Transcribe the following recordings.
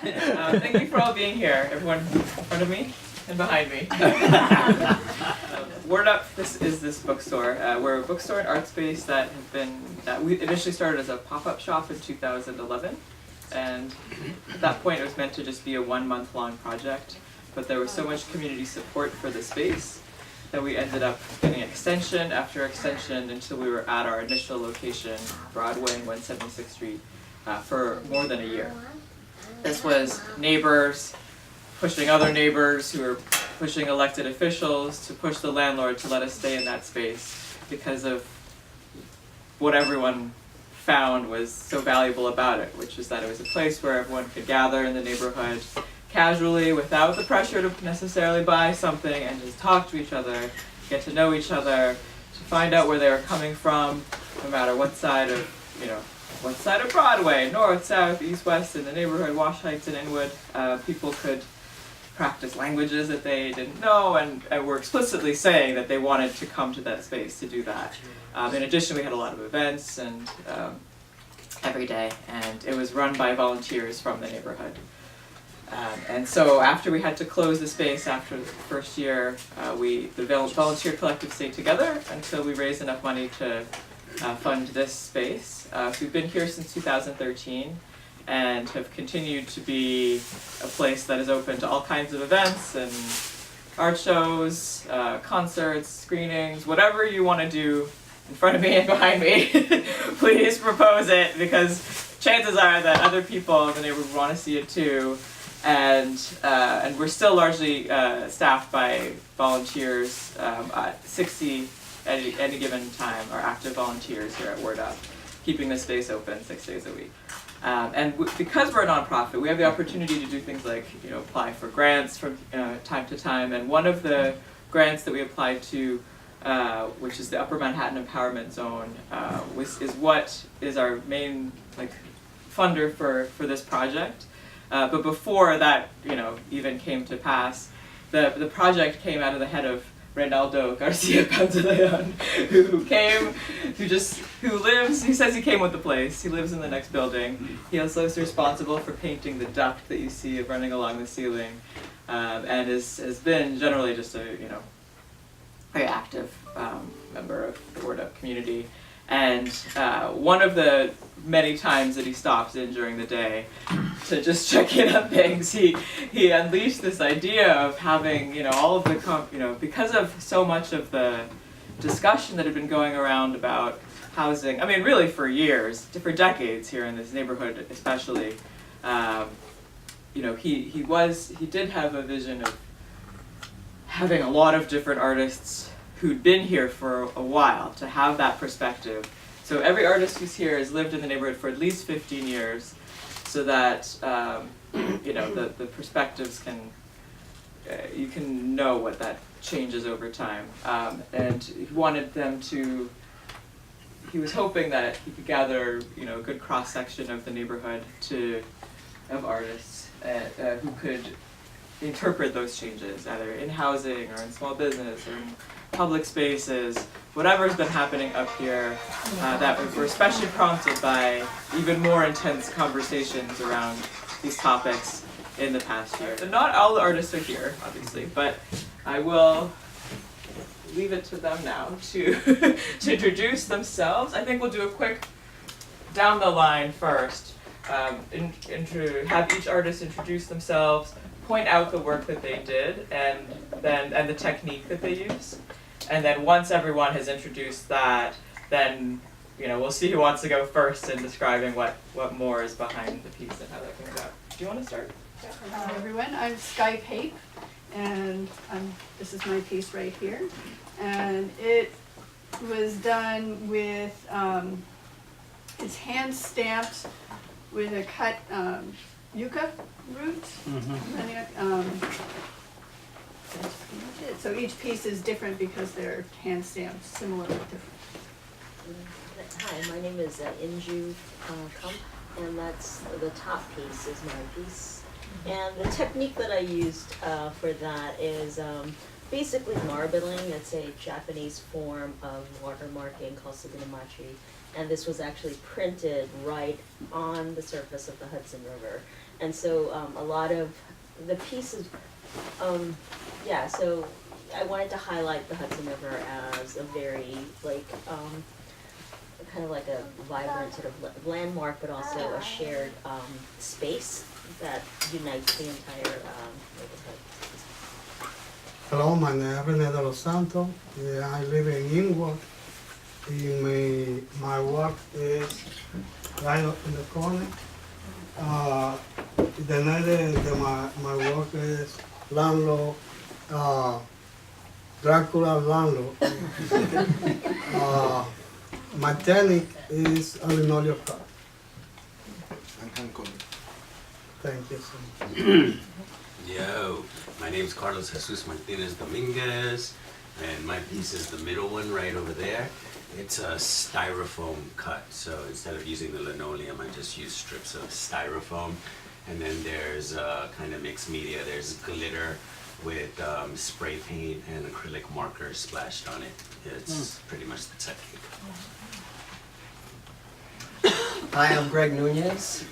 Thank you for all being here, everyone in front of me and behind me. Word Up, this bookstore. We're a bookstore and art space that we initially started as a pop-up shop in 2011. And at that point it was meant to just be a 1 month long project, but there was so much community support for the space that we ended up getting extension after extension until we were at our initial location, Broadway and 176th Street, for more than a year. This was neighbors pushing other neighbors who were pushing elected officials to push the landlord to let us stay in that space because of what everyone found was so valuable about it, which is that it was a place where everyone could gather in the neighborhood casually without the pressure to necessarily buy something and just talk to each other, get to know each other, to find out where they were coming from, no matter what side of, what side of Broadway, north, south, east, west, in the neighborhood, Washington Heights and Inwood. People could practice languages that they didn't know and were explicitly saying that they wanted to come to that space to do that. In addition, we had a lot of events and every day, and it was run by volunteers from the neighborhood. And so after we had to close the space after the first year, the volunteer collective stayed together until we raised enough money to fund this space. We've been here since 2013 and have continued to be a place that is open to all kinds of events and art shows, concerts, screenings, whatever you want to do in front of me and behind me. Please propose it, because chances are that other people in the neighborhood want to see it too. And we're still largely staffed by volunteers. 60 at any given time are active volunteers here at Word Up, keeping the space open 6 days a week. Because we're a nonprofit, we have the opportunity to do things like apply for grants from time to time. And one of the grants that we applied to, which is the Upper Manhattan Empowerment Zone, is what is our main funder for this project. But before that, even came to pass, the project came out of the head of Reynaldo, García, Pantaleón, who lives. He says he came with the place. He lives in the next building. He also is responsible for painting the duct that you see running along the ceiling, and has been generally just a very active member of the Word Up community. And one of the many times that he stops in during the day to just check in on things, he unleashed this idea of having all of the because of so much of the discussion that had been going around about housing. I mean, really for years, for decades here in this neighborhood, especially. He did have a vision of having a lot of different artists who'd been here for a while to have that perspective. So every artist who's here has lived in the neighborhood for at least 15 years, so that the perspectives you can know what that changes over time. And he wanted them to. He was hoping that he could gather a good cross section of the neighborhood of artists who could interpret those changes, either in housing or in small business or in public spaces, whatever's been happening up here, that were especially prompted by even more intense conversations around these topics in the past year. And not all the artists are here, obviously, but I will leave it to them now to introduce themselves. I think we'll do a quick down the line first, have each artist introduce themselves, point out the work that they did, and the technique that they use. And then once everyone has introduced that, then we'll see who wants to go first in describing what more is behind the piece and how that comes out. Do you want to start? Hi everyone, I'm Pape, and this is my piece right here. And it was done with, it's hand stamped with a cut yucca root. That's pretty much it. So each piece is different because they're hand stamped, similar but different. Hi, my name is Inju, and that's the top piece is my piece. And the technique that I used for that is basically marbling. It's a Japanese form of watermarking called suginamachi. And this was actually printed right on the surface of the Hudson River. And so a lot of the pieces, yeah, so I wanted to highlight the Hudson River as a very, like, kind of like a vibrant sort of landmark, but also a shared space that unites the entire neighborhood. Hello, my name is Reynaldo Santos. I live in Inwood. My work is right up in the corner. The name of my work is landlord, Dracula landlord. My technique is a linoleum cut. Thank you so much. Yo, my name's Carlos Jesus Martinez Dominguez, and my piece is the middle one right over there. It's a styrofoam cut, so instead of using the linoleum, I just use strips of styrofoam. And then there's kind of mixed media. There's glitter with spray paint and acrylic marker splashed on it. It's pretty much the technique. Hi, I'm Greg Nuñez,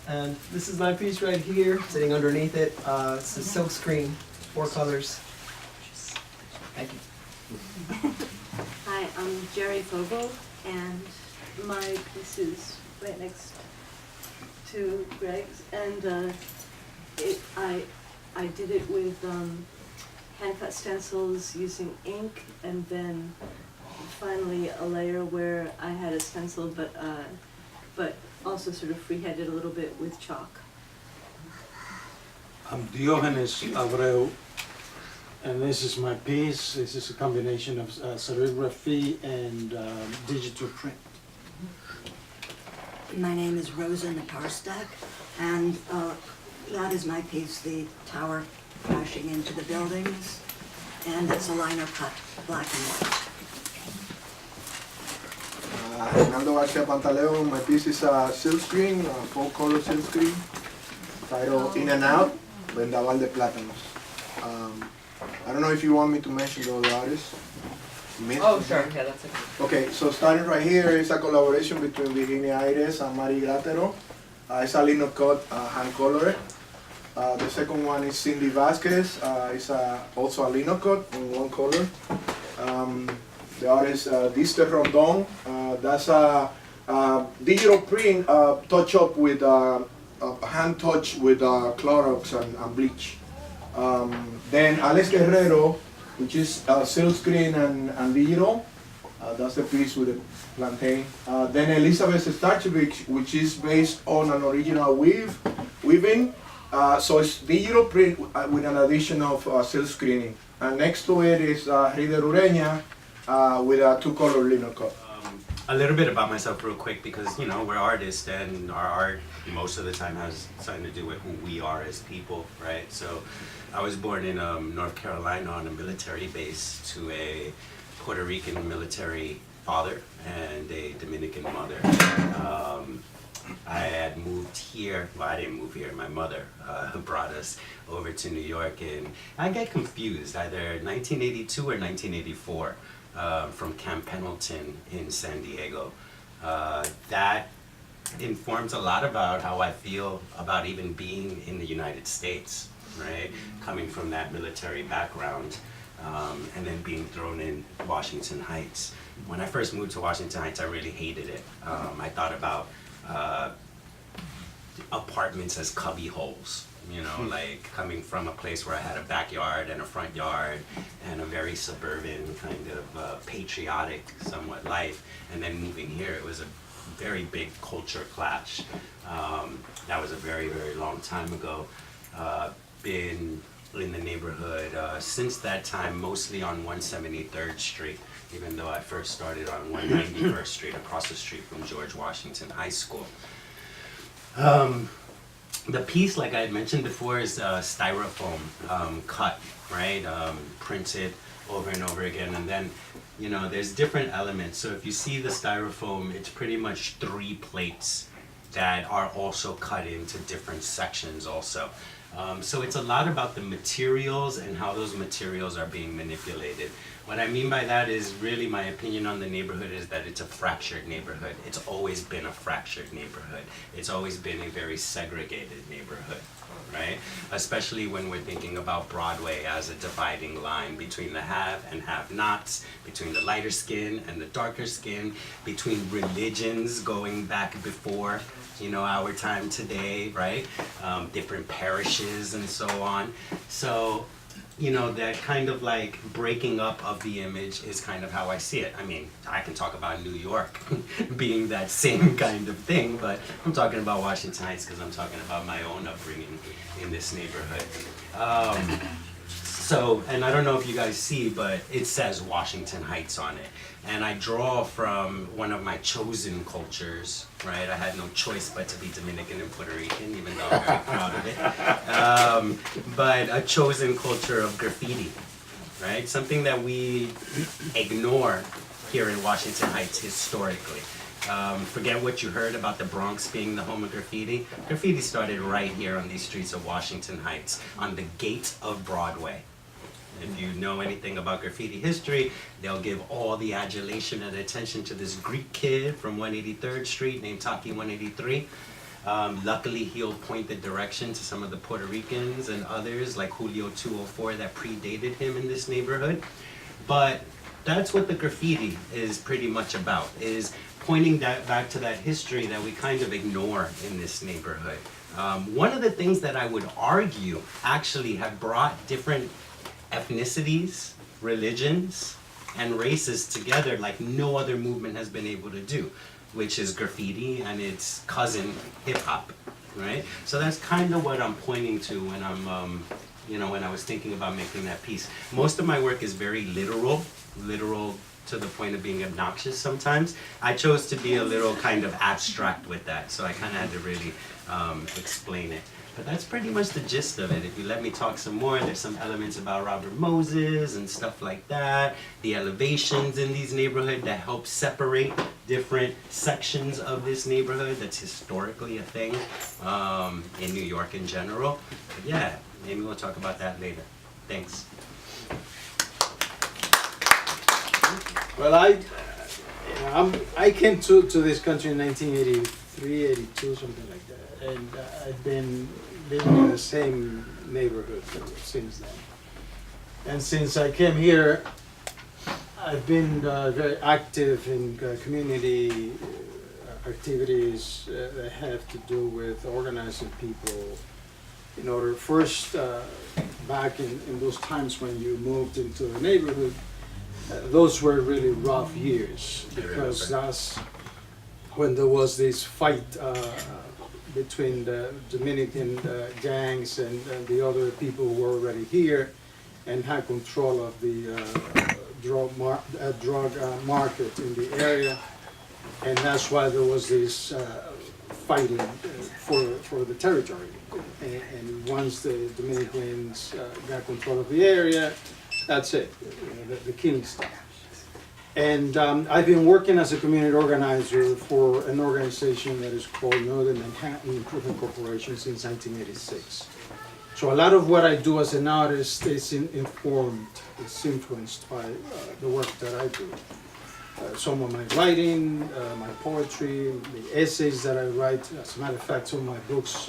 and this is my piece right here, sitting underneath it. It's a silk screen, 4 colors. Thank you. Hi, I'm Jerry Fogel, and my piece is right next to Greg's, and I did it with hand-cut stencils using ink, and then finally a layer where I had a stencil, but also sort of freehanded a little bit with chalk. I'm Dió-genes Abreu, and this is my piece. This is a combination of serigraphy and digital print. My name is Rosa Naparstek, and that is my piece, the tower crashing into the buildings, and it's a liner cut, black and white. Reynaldo García Pantaleón, my piece is a silk screen, a full color silk screen, titled In and Out, Vendaval de Plátanos. I don't know if you want me to mention the other artists. Oh, sure, yeah, that's okay. Okay, so starting right here is a collaboration between Virginia Ayress and Peña-Gratereaux. It's a lino cut, hand colored. The second one is Cindy Vasquez. It's also a lino cut in one color. The artist Dister Rondon. That's a digital print touch up with hand touch with Clorox and bleach. Then Alex Guerrero, which is silk screen and digital. That's the piece with the plantain. Then Elizabeth Starčević, which is based on an original weaving. So it's digital print with an addition of silk screening. And next to it is Ureña with a 2-color lino cut. A little bit about myself real quick, because you know we're artists and our art most of the time has something to do with who we are as people, right? So I was born in North Carolina on a military base to a Puerto Rican military father and a Dominican mother. I had moved here, well I didn't move here, my mother brought us over to New York, and I get confused, either 1982 or 1984. From Camp Pendleton in San Diego. That informs a lot about how I feel about even being in the United States, right? Coming from that military background, and then being thrown in Washington Heights. When I first moved to Washington Heights, I really hated it. I thought about apartments as cubby holes. You know, like coming from a place where I had a backyard and a front yard and a very suburban kind of patriotic somewhat life, and then moving here, it was a very big culture clash. That was a very, very long time ago. Been in the neighborhood since that time, mostly on 173rd Street, even though I first started on 191st Street, across the street from George Washington High School. The piece, like I had mentioned before, is styrofoam cut, right? Printed over and over again, and then, you know, there's different elements. So if you see the styrofoam, it's pretty much 3 plates that are also cut into different sections also. So it's a lot about the materials and how those materials are being manipulated. What I mean by that is really my opinion on the neighborhood is that it's a fractured neighborhood. It's always been a fractured neighborhood. It's always been a very segregated neighborhood, right? Especially when we're thinking about Broadway as a dividing line between the have and have-nots, between the lighter skin and the darker skin, between religions going back before, you know, our time today, right? Different parishes and so on. So, you know, that kind of like breaking up of the image is kind of how I see it. I mean, I can talk about New York being that same kind of thing, but I'm talking about Washington Heights because I'm talking about my own upbringing in this neighborhood. So, and I don't know if you guys see, but it says Washington Heights on it. And I draw from one of my chosen cultures, right? I had no choice but to be Dominican and Puerto Rican, even though I'm very proud of it. But a chosen culture of graffiti, right? Something that we ignore here in Washington Heights historically. Forget what you heard about the Bronx being the home of graffiti. Graffiti started right here on these streets of Washington Heights, on the gate of Broadway. If you know anything about graffiti history, they'll give all the adulation and attention to this Greek kid from 183rd Street named Taki 183. Luckily, he'll point the direction to some of the Puerto Ricans and others like Julio 204 that predated him in this neighborhood. But that's what the graffiti is pretty much about, is pointing that back to that history that we kind of ignore in this neighborhood. One of the things that I would argue actually have brought different ethnicities, religions, and races together like no other movement has been able to do, which is graffiti and its cousin hip-hop, right? So that's kind of what I'm pointing to when I'm, you know, when I was thinking about making that piece. Most of my work is very literal to the point of being obnoxious sometimes. I chose to be a little kind of abstract with that, so I kind of had to really explain it. But that's pretty much the gist of it. If you let me talk some more, there's some elements about Robert Moses and stuff like that. The elevations in these neighborhoods that help separate different sections of this neighborhood that's historically a thing in New York in general. But yeah, maybe we'll talk about that later. Thanks. Well, I came to this country in 1983, 82, something like that, and I've been living in the same neighborhood since then. And since I came here, I've been very active in community activities that have to do with organizing people in order, first, back in those times when you moved into the neighborhood, those were really rough years, because that's when there was this fight between the Dominican gangs and the other people who were already here and had control of the drug market in the area. And that's why there was this fighting for the territory. And once the Dominicans got control of the area, that's it, the killing stopped. And I've been working as a community organizer for an organization that is called Northern Manhattan Improvement Corporation since 1986. So a lot of what I do as an artist is informed, it's influenced by the work that I do. Some of my writing, my poetry, the essays that I write. As a matter of fact, some of my books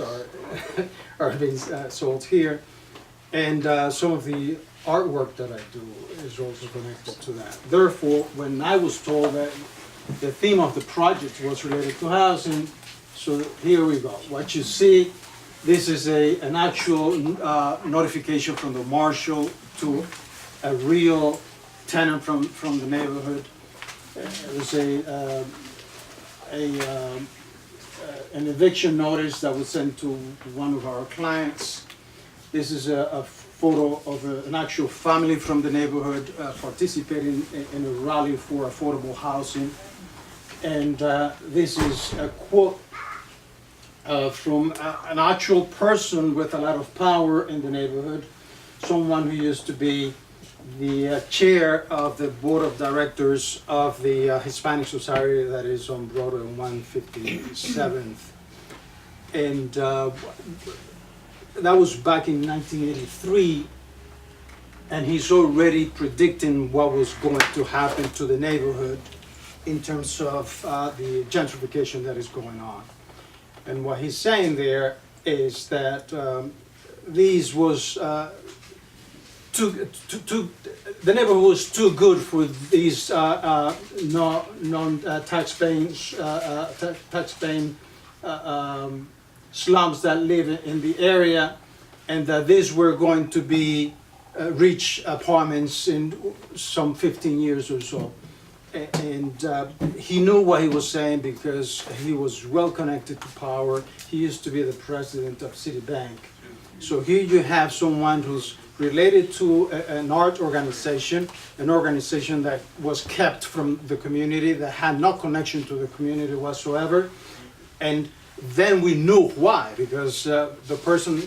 are being sold here. And some of the artwork that I do is also connected to that. Therefore, when I was told that the theme of the project was related to housing, so here we go. What you see, this is an actual notification from the marshal to a real tenant from the neighborhood. There's an eviction notice that was sent to one of our clients. This is a photo of an actual family from the neighborhood participating in a rally for affordable housing. And this is a quote from an actual person with a lot of power in the neighborhood, someone who used to be the chair of the board of directors of the Hispanic Society that is on Broadway 157th. And that was back in 1983, and he's already predicting what was going to happen to the neighborhood in terms of the gentrification that is going on. And what he's saying there is that these was the neighborhood was too good for these non-tax-paying slums that live in the area, and that these were going to be rich apartments in some 15 years or so. And he knew what he was saying because he was well connected to power. He used to be the president of Citibank. So here you have someone who's related to an art organization, an organization that was kept from the community, that had no connection to the community whatsoever. And then we knew why, because the person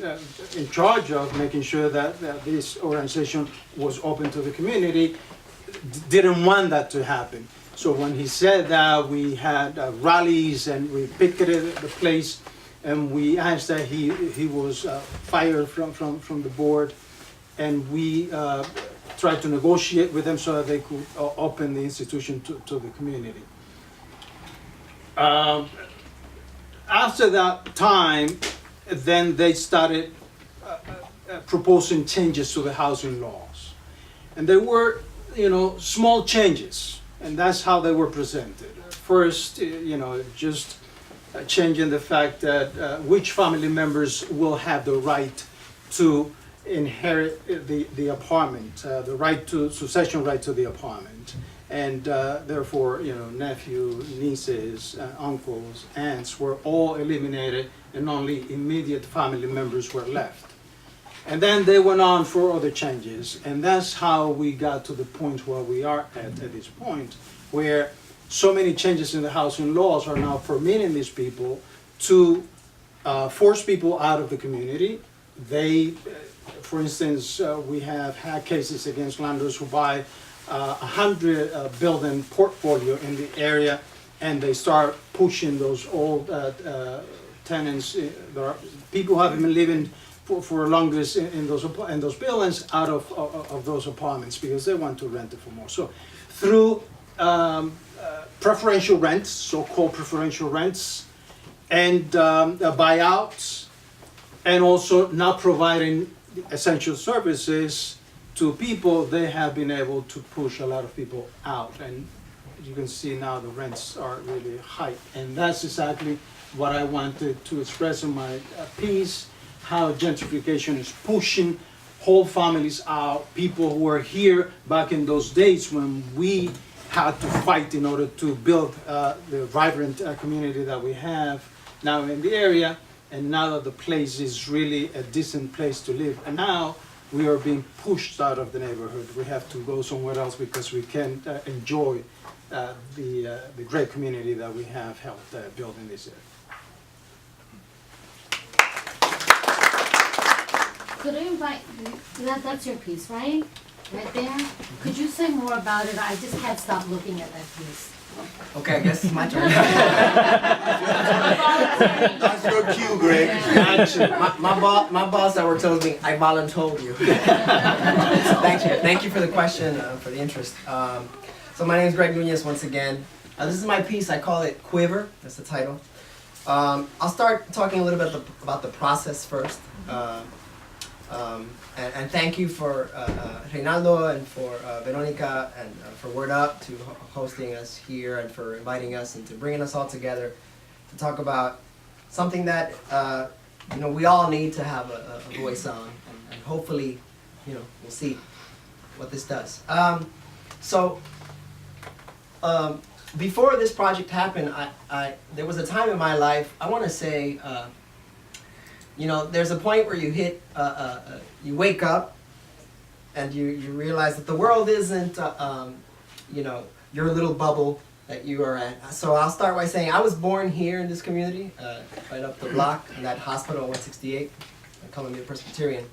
in charge of making sure that this organization was open to the community didn't want that to happen. So when he said that, we had rallies and we picketed the place, and we asked that he was fired from the board, and we tried to negotiate with them so that they could open the institution to the community. After that time, then they started proposing changes to the housing laws. And they were, small changes, and that's how they were presented. First, just changing the fact that which family members will have the right to inherit the apartment, the right to succession right to the apartment. And therefore, nephew, nieces, uncles, aunts were all eliminated, and only immediate family members were left. And then they went on for other changes, and that's how we got to the point where we are at this point, where so many changes in the housing laws are now permitting these people to force people out of the community. They, for instance, we have had cases against landlords who buy 100 building portfolio in the area, and they start pushing those old tenants, people who have been living for longest in those buildings out of those apartments because they want to rent it for more. So through preferential rents, so-called preferential rents, and buyouts, and also not providing essential services to people, they have been able to push a lot of people out. And you can see now the rents are really high. And that's exactly what I wanted to express in my piece, how gentrification is pushing whole families out, people who were here back in those days when we had to fight in order to build the vibrant community that we have now in the area. And now that the place is really a decent place to live, and now we are being pushed out of the neighborhood. We have to go somewhere else because we can't enjoy the great community that we have helped build in this area. Could I invite, that's your piece, right? Right there? Could you say more about it? I just can't stop looking at that piece. Okay, I guess it's my turn. That's your cue, Greg. My boss at work tells me I voluntold you. So thank you for the question, for the interest. So my name is Greg Nuñez once again. This is my piece. I call it Quiver. That's the title. I'll start talking a little bit about the process first. And thank you for Reynaldo and for Veronica and for Word Up to hosting us here and for inviting us and to bringing us all together to talk about something that we all need to have a voice on, and hopefully we'll see what this does. Before this project happened, there was a time in my life, I want to say, there's a point where you hit, you wake up and you realize that the world isn't, your little bubble that you are at. So I'll start by saying I was born here in this community, right up the block in that hospital on 168, Columbia Presbyterian.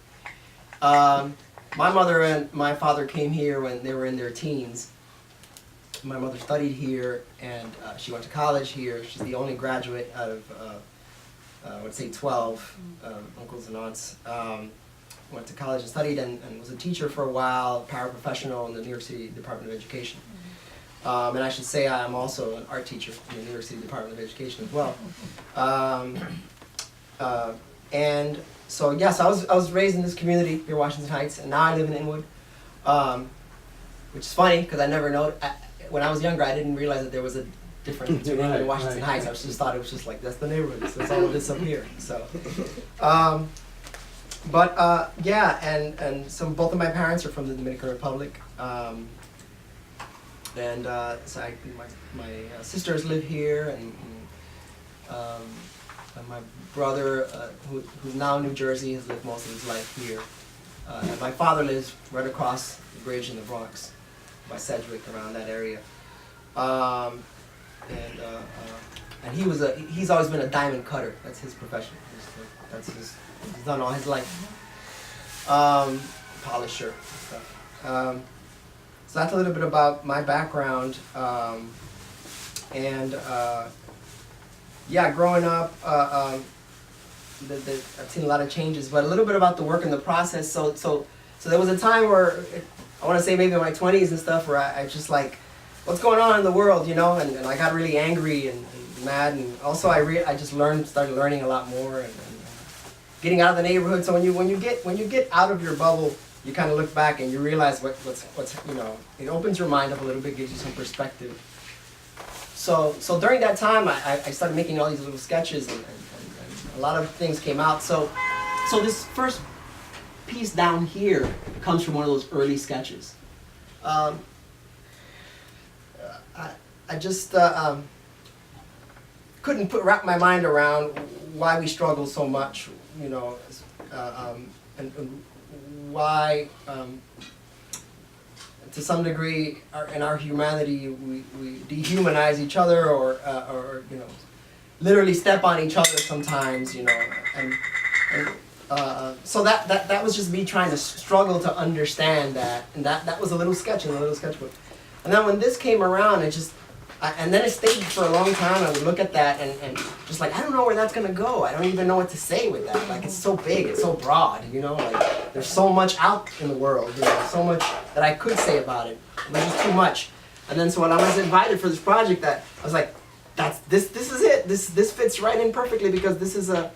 My mother and my father came here when they were in their teens. My mother studied here and she went to college here. She's the only graduate out of I would say 12 uncles and aunts. Went to college and studied and was a teacher for a while, paraprofessional in the New York City Department of Education. And I should say I'm also an art teacher in the New York City Department of Education as well. And so yes, I was raised in this community here, Washington Heights, and now I live in Inwood, which is funny because I never know. When I was younger, I didn't realize that there was a difference between Inwood and Washington Heights. I just thought it was just like that's the neighborhood. So it's all of this up here. So. Yeah, and so both of my parents are from the Dominican Republic, so my sisters live here, and my brother, who's now in New Jersey, has lived most of his life here, and my father lives right across the bridge in the Bronx, by Sedgwick, around that area, and he's always been a diamond cutter. That's his profession. He's done all his life. Polisher and stuff. So that's a little bit about my background. Yeah, growing up, I've seen a lot of changes, but a little bit about the work and the process. So there was a time where, I want to say maybe in my 20s and stuff, where I just like, what's going on in the world, you know? And I got really angry and mad, and also I just started learning a lot more and getting out of the neighborhood. So when you get out of your bubble, you kind of look back and you realize what's you know, it opens your mind up a little bit, gives you some perspective. So during that time, I started making all these little sketches, and a lot of things came out. So this first piece down here comes from one of those early sketches. I just couldn't wrap my mind around why we struggle so much, you know, and why, to some degree, in our humanity, we dehumanize each other, or you know, literally step on each other sometimes, you know, and so that was just me trying to struggle to understand that, and that was a little sketch in a little sketchbook, and then when this came around, and then it stayed for a long time. I would look at that and just like, I don't know where that's gonna go. I don't even know what to say with that. Like, it's so big, it's so broad, you know. Like, there's so much out in the world, you know, so much that I could say about it. But it's too much. And then so when I was invited for this project, that I was like, this is it. This fits right in perfectly, because this is a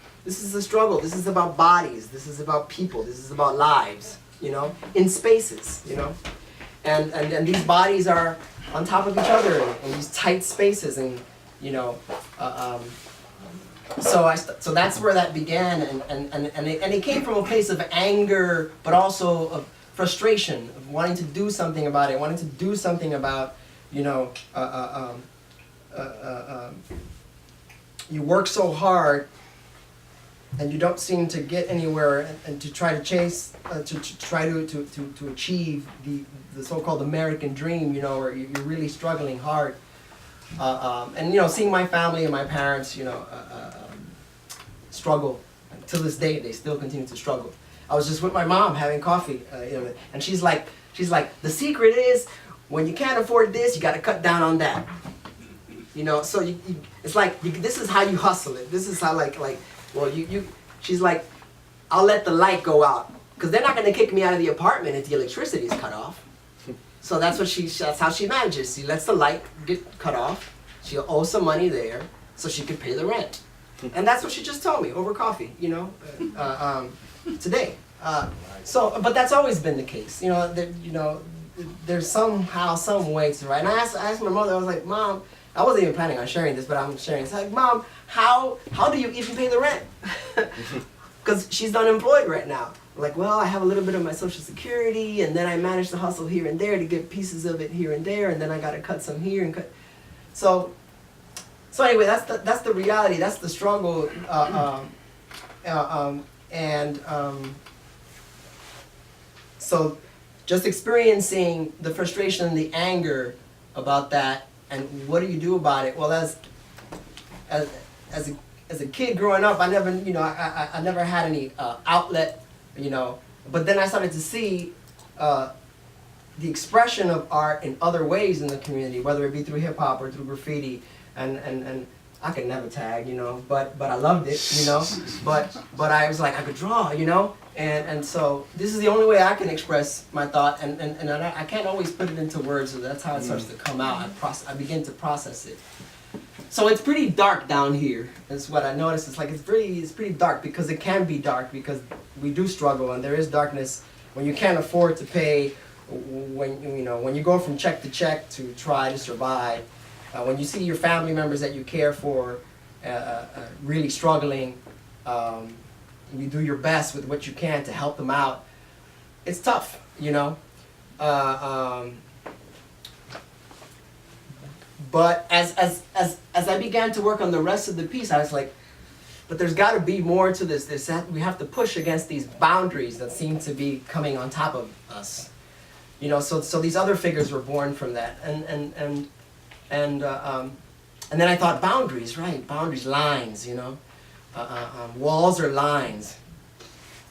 struggle. This is about bodies. This is about people. This is about lives, you know, in spaces, you know. And these bodies are on top of each other in these tight spaces, and you know, so that's where that began, and it came from a place of anger, but also of frustration, of wanting to do something about it, wanting to do something about, you know, you work so hard and you don't seem to get anywhere, and to try to chase, to try to achieve the so-called American dream, you know, where you're really struggling hard. And you know, seeing my family and my parents, you know, struggle, and to this day they still continue to struggle. I was just with my mom having coffee, you know, and she's like, the secret is, when you can't afford this, you got to cut down on that. You know, so it's like, this is how you hustle it. This is how well, she's like, I'll let the light go out, because they're not going to kick me out of the apartment if the electricity is cut off. So that's how she manages. She lets the light get cut off. She'll owe some money there so she could pay the rent. And that's what she just told me over coffee, you know, today. But that's always been the case. You know, there's somehow, some way to, right? And I asked my mother, I was like, Mom, I wasn't even planning on sharing this, but I'm sharing. It's like, Mom, how do you even pay the rent? Because she's unemployed right now. I'm like, well, I have a little bit of my Social Security, and then I manage to hustle here and there to get pieces of it here and there, and then I got to cut some here and cut. So anyway, that's the reality. That's the struggle. So just experiencing the frustration and the anger about that, and what do you do about it? Well, as a kid growing up, I never, you know, I never had any outlet, you know. But then I started to see the expression of art in other ways in the community, whether it be through hip hop or through graffiti, and I could never tag, you know, but I loved it, you know. But I was like, I could draw, you know. And so this is the only way I can express my thought, and I can't always put it into words, so that's how it starts to come out. I begin to process it. So it's pretty dark down here. That's what I noticed. It's like it's pretty dark, because it can be dark, because we do struggle, and there is darkness when you can't afford to pay, when you go from check to check to try to survive, when you see your family members that you care for really struggling. You do your best with what you can to help them out. It's tough, you know. But as I began to work on the rest of the piece, I was like, but there's got to be more to this. We have to push against these boundaries that seem to be coming on top of us, you know. So these other figures were born from that, and then I thought boundaries, right? Boundaries, lines, you know. Walls or lines.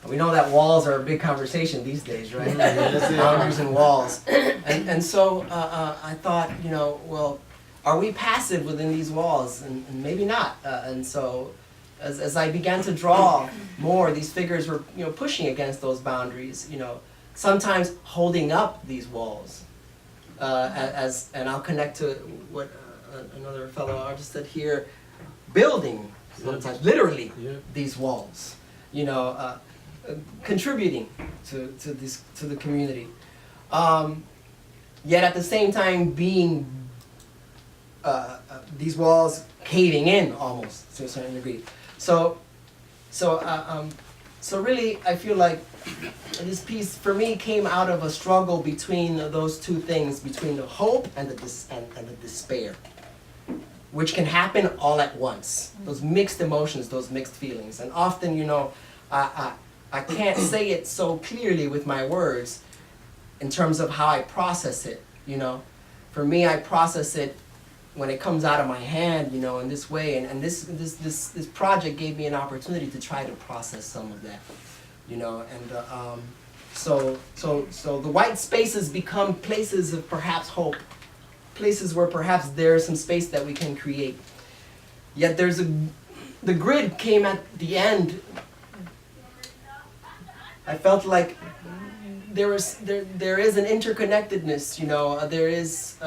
We know that walls are a big conversation these days, right? Boundaries and walls. And so I thought, you know, well, are we passive within these walls? And maybe not. And so as I began to draw more, these figures were, you know, pushing against those boundaries, you know, sometimes holding up these walls. And I'll connect to what another fellow artist said here, building sometimes, literally, these walls, you know, contributing to the community. Yet at the same time being, these walls caving in almost to a certain degree. So really I feel like this piece for me came out of a struggle between those two things, between the hope and the despair, which can happen all at once. Those mixed emotions, those mixed feelings. And often, you know, I can't say it so clearly with my words in terms of how I process it, you know. For me, I process it when it comes out of my hand, you know, in this way. And this project gave me an opportunity to try to process some of that, you know. And so the white spaces become places of perhaps hope, places where perhaps there's some space that we can create. Yet the grid came at the end. I felt like there is an interconnectedness, you know. There is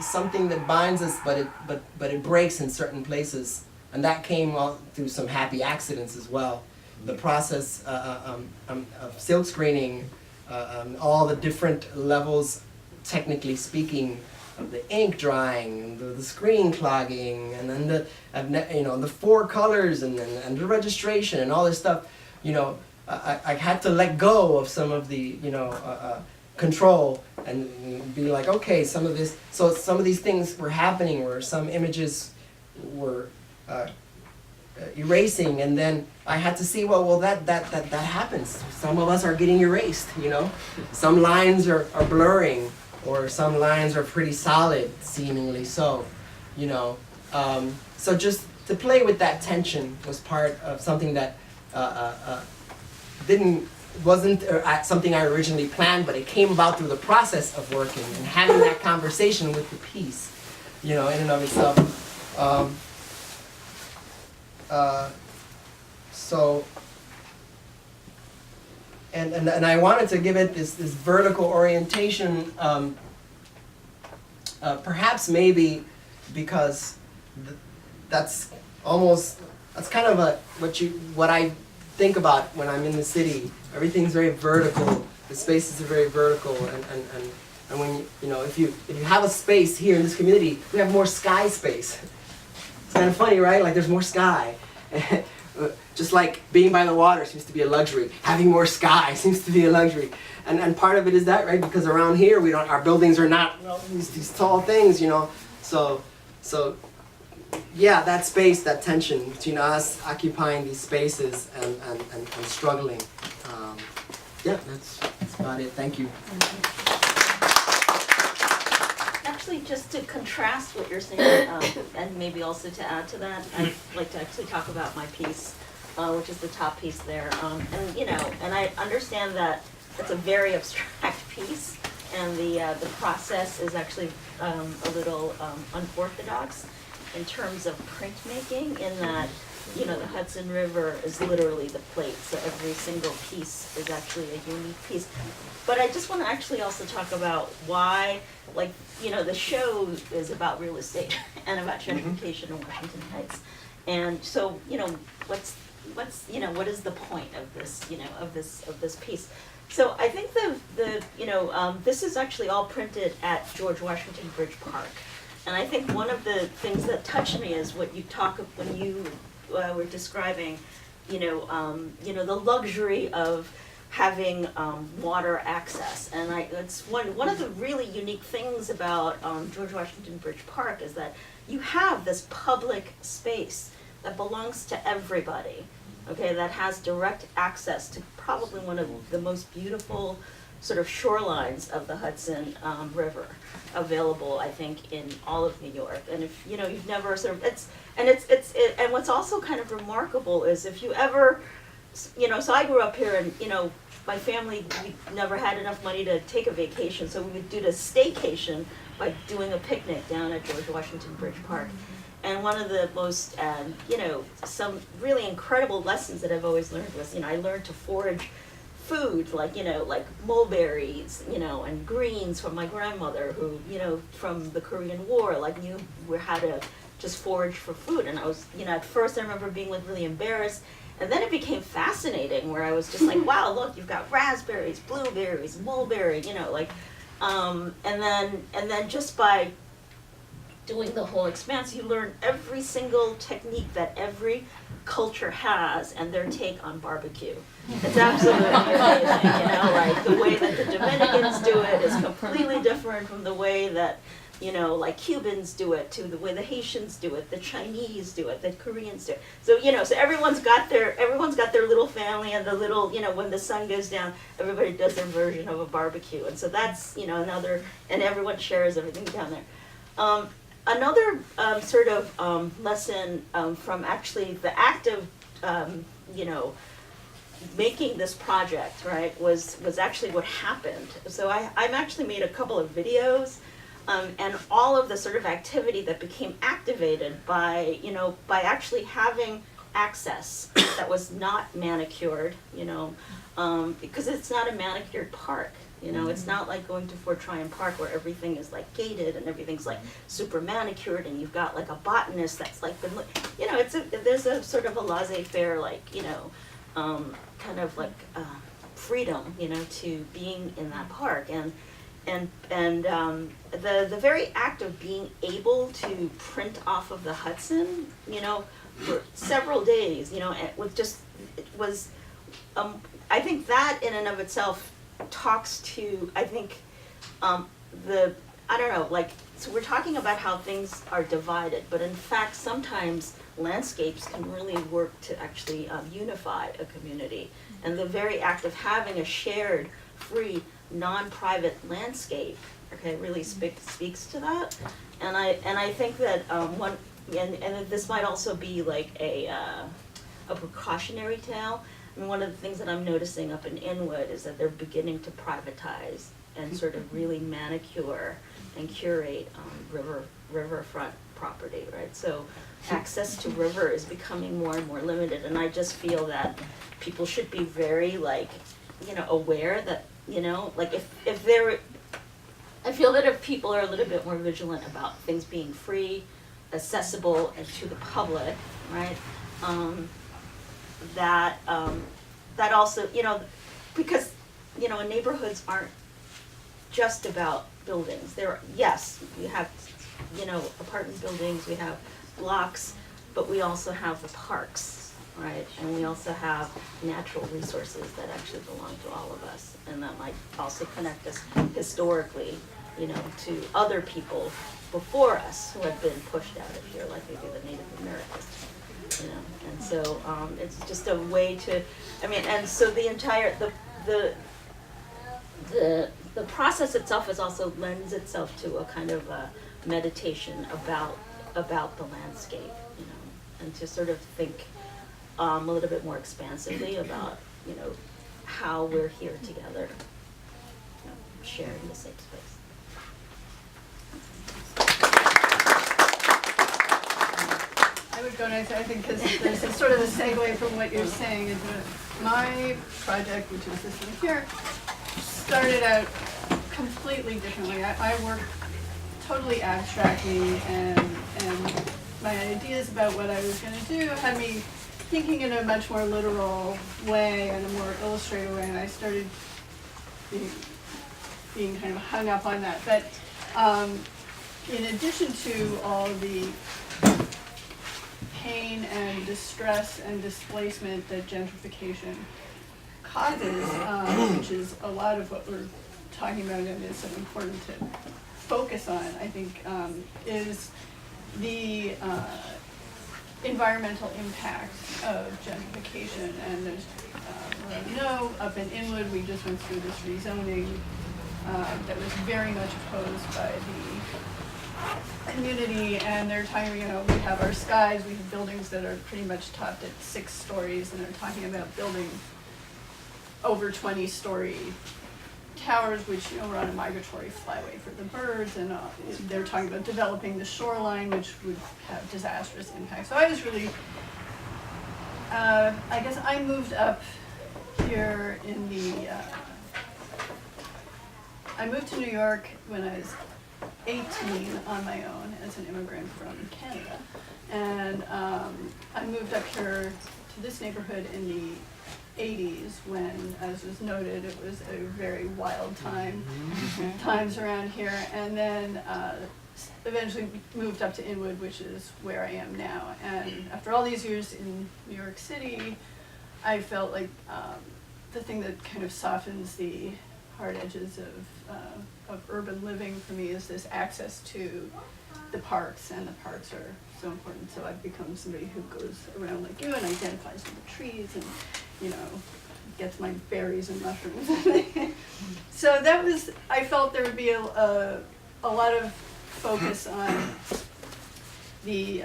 something that binds us, but it breaks in certain places, and that came through some happy accidents as well. The process of silk screening, all the different levels, technically speaking, of the ink drying, the screen clogging, and then the 4 colors and the registration and all this stuff, you know. I had to let go of some of the, you know, control and be like, okay, some of these things were happening where some images were erasing, and then I had to see, well, that happens. Some of us are getting erased, you know. Some lines are blurring, or some lines are pretty solid, seemingly so, you know. So just to play with that tension was part of something that wasn't something I originally planned, but it came about through the process of working and having that conversation with the piece, you know, in and of itself. And I wanted to give it this vertical orientation, perhaps maybe because that's kind of what I think about when I'm in the city. Everything's very vertical. The spaces are very vertical, and when you know, if you have a space here in this community, we have more sky space. It's kind of funny, right? Like there's more sky. Just like being by the water seems to be a luxury. Having more sky seems to be a luxury. And part of it is that, right? Because around here our buildings are not these tall things, you know. So yeah, that space, that tension between us occupying these spaces and struggling. Yeah, that's about it. Thank you. Actually, just to contrast what you're saying, and maybe also to add to that, I'd like to actually talk about my piece, which is the top piece there. And you know, and I understand that it's a very abstract piece, and the process is actually a little unorthodox. in terms of printmaking, in that, you know, the Hudson River is literally the plate, so every single piece is actually a unique piece. But I just want to actually also talk about why, like, you know, the show is about real estate and about gentrification in Washington Heights. And so, you know, what's you know, what is the point of this, you know, of this piece? So I think this is actually all printed at George Washington Bridge Park. And I think one of the things that touched me is what you talk of when you were describing, you know, the luxury of having water access. And it's one of the really unique things about George Washington Bridge Park is that you have this public space that belongs to everybody, okay, that has direct access to probably one of the most beautiful sort of shorelines of the Hudson River available, I think, in all of New York. And if, you know, you've never sort of, and what's also kind of remarkable is if you ever, you know, so I grew up here and, you know, my family, we never had enough money to take a vacation, so we would do the staycation by doing a picnic down at George Washington Bridge Park. And one of the most, you know, some really incredible lessons that I've always learned was, you know, I learned to forage food, like, you know, like mulberries, you know, and greens from my grandmother who, you know, from the Korean War, like knew how to just forage for food. And I was, you know, at first I remember being like really embarrassed. And then it became fascinating where I was just like, wow, look, you've got raspberries, blueberries, mulberry, you know, like, and then just by doing the whole expanse, you learn every single technique that every culture has and their take on barbecue. It's absolutely amazing, you know, like the way that the Dominicans do it is completely different from the way that, you know, like Cubans do it, to the way the Haitians do it, the Chinese do it, the Koreans do it. So, you know, so everyone's got their little family and the little, you know, when the sun goes down, everybody does their version of a barbecue. And so that's, you know, another, and everyone shares everything down there. Another sort of lesson from actually the act of, you know, making this project, right, was actually what happened. So I've actually made a couple of videos, and all of the sort of activity that became activated by, you know, by actually having access that was not manicured, you know, because it's not a manicured park. You know, it's not like going to Fort Tryon Park where everything is like gated and everything's like super manicured and you've got like a botanist that's like been, you know, there's a sort of a laissez-faire, like, you know, kind of like freedom, you know, to being in that park. And the very act of being able to print off of the Hudson, you know, for several days, you know, it was I think that in and of itself talks to, I think, I don't know, like, so we're talking about how things are divided, but in fact, sometimes landscapes can really work to actually unify a community. And the very act of having a shared, free, non-private landscape, okay, really speaks to that. And I think that and this might also be like a precautionary tale. I mean, one of the things that I'm noticing up in Inwood is that they're beginning to privatize and sort of really manicure and curate riverfront property, right? So access to river is becoming more and more limited, and I just feel that people should be very, like, you know, aware that, you know, like if they're, I feel that if people are a little bit more vigilant about things being free, accessible, and to the public, right? That also, you know, because, you know, neighborhoods aren't just about buildings. Yes, we have, you know, apartment buildings, we have blocks, but we also have the parks, right? And we also have natural resources that actually belong to all of us, and that might also connect us historically, you know, to other people before us who have been pushed out of here, like maybe the Native Americans. You know, and so it's just a way to, I mean, and so the entire the process itself is also lends itself to a kind of a meditation about the landscape, you know, and to sort of think a little bit more expansively about, you know, how we're here together, you know, sharing the same space. going, I think, because there's a sort of a segue from what you're saying into my project, which is this one here, started out completely differently. I work totally abstractly, and my ideas about what I was going to do had me thinking in a much more literal way and a more illustrative way, and I started being kind of hung up on that. But in addition to all the pain and distress and displacement that gentrification causes, which is a lot of what we're talking about and is so important to focus on, I think, is the environmental impact of gentrification. And there's, up in Inwood, we just went through this rezoning that was very much opposed by the community, and they're talking, we have our skies, we have buildings that are pretty much topped at 6 stories, and they're talking about building over 20-story towers, which, we're on a migratory flyway for the birds, and they're talking about developing the shoreline, which would have disastrous impacts. So I was really, I guess I moved up here in the, I moved to New York when I was 18 on my own as an immigrant from Canada, and I moved up here to this neighborhood in the 80s when, as was noted, it was a very wild times around here, and then eventually moved up to Inwood, which is where I am now. And after all these years in New York City, I felt like the thing that kind of softens the hard edges of urban living for me is this access to the parks, and the parks are so important. So I've become somebody who goes around like you and identifies with the trees and, gets my berries and mushrooms. So that was, I felt there would be a lot of focus on the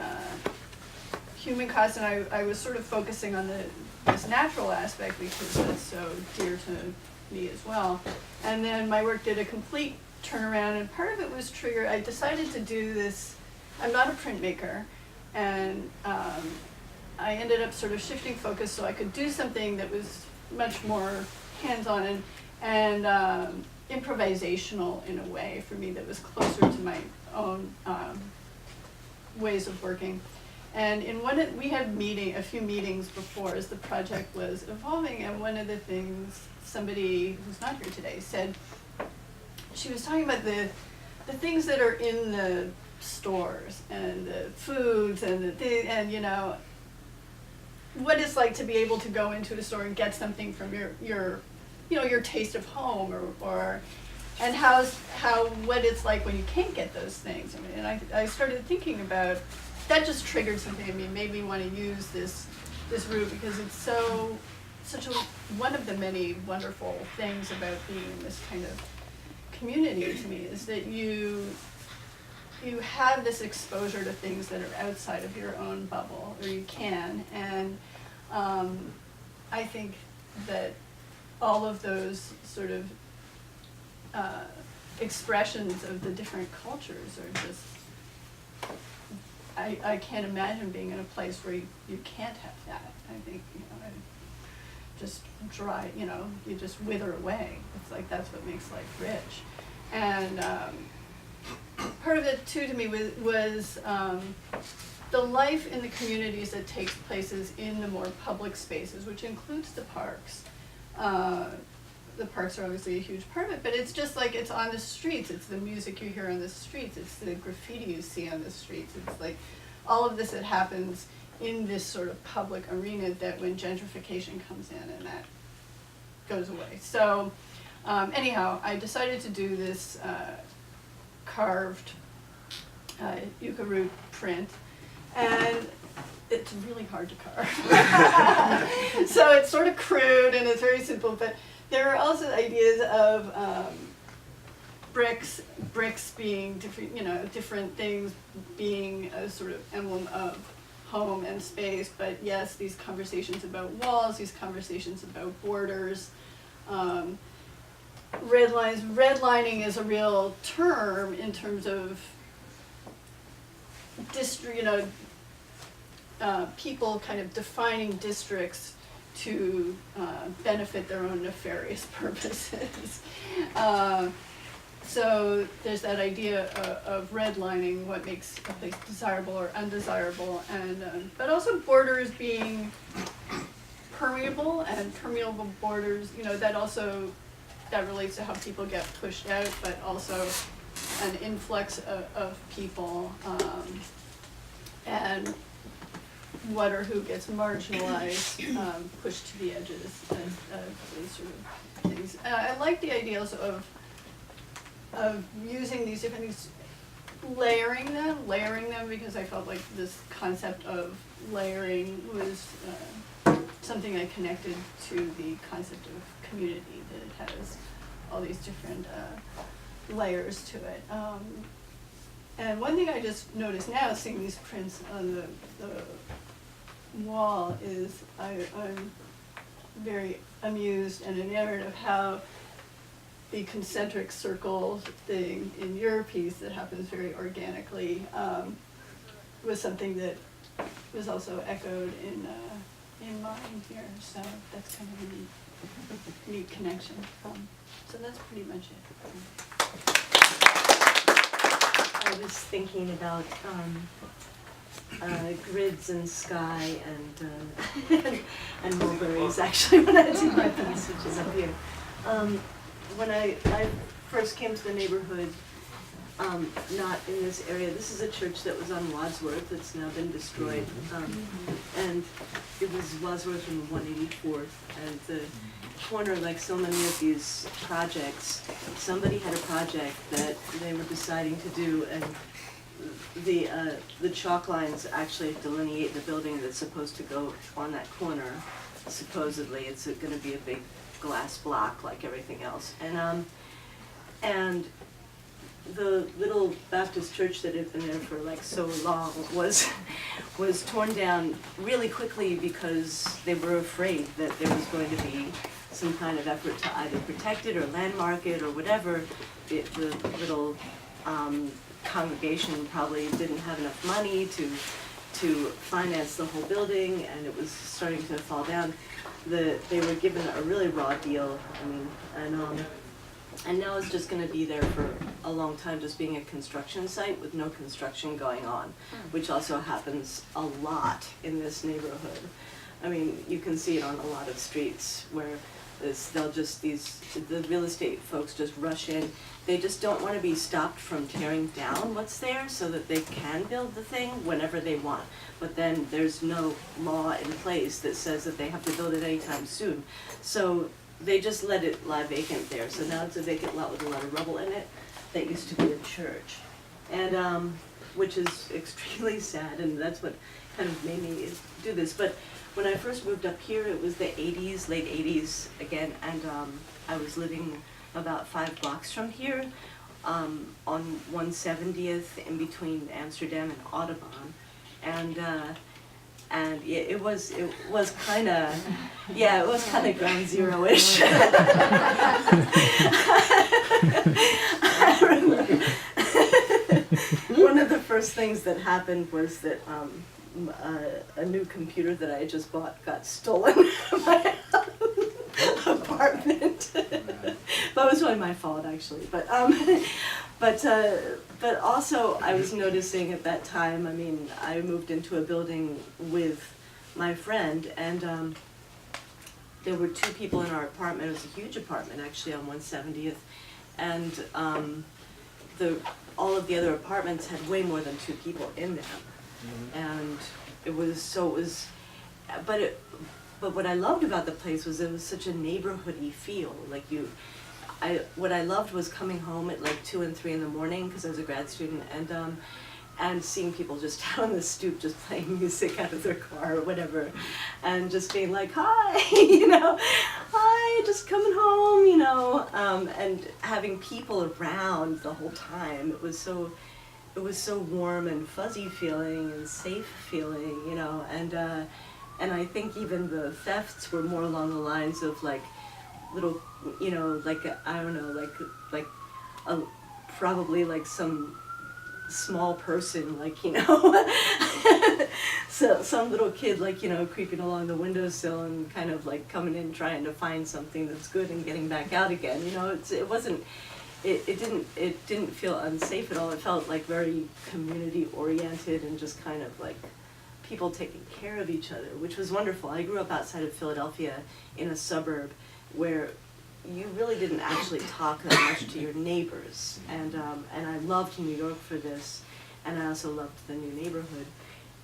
human cost, and I was sort of focusing on this natural aspect because that's so dear to me as well. And then my work did a complete turnaround, and part of it was triggered. I decided to do this. I'm not a printmaker, and I ended up sort of shifting focus so I could do something that was much more hands-on and improvisational in a way for me, that was closer to my own ways of working. And in we had a few meetings before as the project was evolving, and one of the things somebody who's not here today said, she was talking about the things that are in the stores and the foods and what it's like to be able to go into a store and get something from your taste of home, and what it's like when you can't get those things. And I started thinking about that. Just triggered something in me, made me want to use this route, because it's such one of the many wonderful things about being in this kind of community to me is that you have this exposure to things that are outside of your own bubble, or you can, and I think that all of those sort of expressions of the different cultures are just, I can't imagine being in a place where you can't have that. I think, just dry, you just wither away. It's like that's what makes life rich. And part of it too to me was the life in the communities that takes places in the more public spaces, which includes the parks. The parks are obviously a huge part of it, but it's just like it's on the streets. It's the music you hear on the streets. It's the graffiti you see on the streets. It's like all of this that happens in this sort of public arena that when gentrification comes in and that goes away. So anyhow, I decided to do this carved yucca root print, and it's really hard to carve. So it's sort of crude and it's very simple, but there are also ideas of bricks being different, different things being a sort of emblem of home and space, but yes, these conversations about walls, these conversations about borders, red lines. Redlining is a real term in terms of people kind of defining districts to benefit their own nefarious purposes. So there's that idea of redlining what makes a place desirable or undesirable, and but also borders being permeable, and permeable borders, you know, that relates to how people get pushed out, but also an influx of people, and what or who gets marginalized, pushed to the edges, these sort of things. I like the idea also of using these different things, layering them, because I felt like this concept of layering was something I connected to the concept of community, that it has all these different layers to it. And one thing I just noticed now, seeing these prints on the wall, is I'm very amused and enamored of how the concentric circle thing in your piece that happens very organically was something that was also echoed in mine here. So that's kind of a neat connection. So that's pretty much it. I was thinking about grids and sky and mulberries actually when I did my piece, which is up here. When I first came to the neighborhood, not in this area, this is a church that was on Wadsworth that's now been destroyed, and it was Wadsworth and 184th, and the corner, like so many of these projects, somebody had a project that they were deciding to do, and the chalk lines actually delineate the building that's supposed to go on that corner. Supposedly, it's going to be a big glass block like everything else, and the little Baptist church that had been there for like so long was torn down really quickly because they were afraid that there was going to be some kind of effort to either protect it or landmark it or whatever. The little congregation probably didn't have enough money to finance the whole building, and it was starting to fall down. They were given a really raw deal. I mean, and now it's just going to be there for a long time, just being a construction site with no construction going on, which also happens a lot in this neighborhood. I mean, you can see it on a lot of streets where the real estate folks just rush in. They just don't want to be stopped from tearing down what's there so that they can build the thing whenever they want. But then there's no law in place that says that they have to build it anytime soon. So they just let it lie vacant there. So now it's a vacant lot with a lot of rubble in it that used to be a church. And which is extremely sad, and that's what kind of made me do this. But when I first moved up here, it was the 80s, late 80s again, and I was living about 5 blocks from here, on 170th in between Amsterdam and Audubon, and yeah, it was kind of ground zero-ish. I remember one of the first things that happened was that a new computer that I had just bought got stolen from my apartment. That was really my fault, actually. But also I was noticing at that time. I mean, I moved into a building with my friend, and there were 2 people in our apartment. It was a huge apartment, actually, on 170th, and all of the other apartments had way more than 2 people in them. And but what I loved about the place was it was such a neighborhoody feel. Like what I loved was coming home at like 2 and 3 in the morning, because I was a grad student, and seeing people just out on the stoop just playing music out of their car or whatever, and just being like, hi, hi, just coming home, and having people around the whole time. It was so warm and fuzzy feeling and safe feeling, and I think even the thefts were more along the lines of like little, probably like some small person, So some little kid, like, you know, creeping along the windowsill and kind of like coming in trying to find something that's good and getting back out again. You know, it didn't feel unsafe at all. It felt like very community oriented and just kind of like people taking care of each other, which was wonderful. I grew up outside of Philadelphia in a suburb where you really didn't actually talk that much to your neighbors, and I loved New York for this, and I also loved the new neighborhood.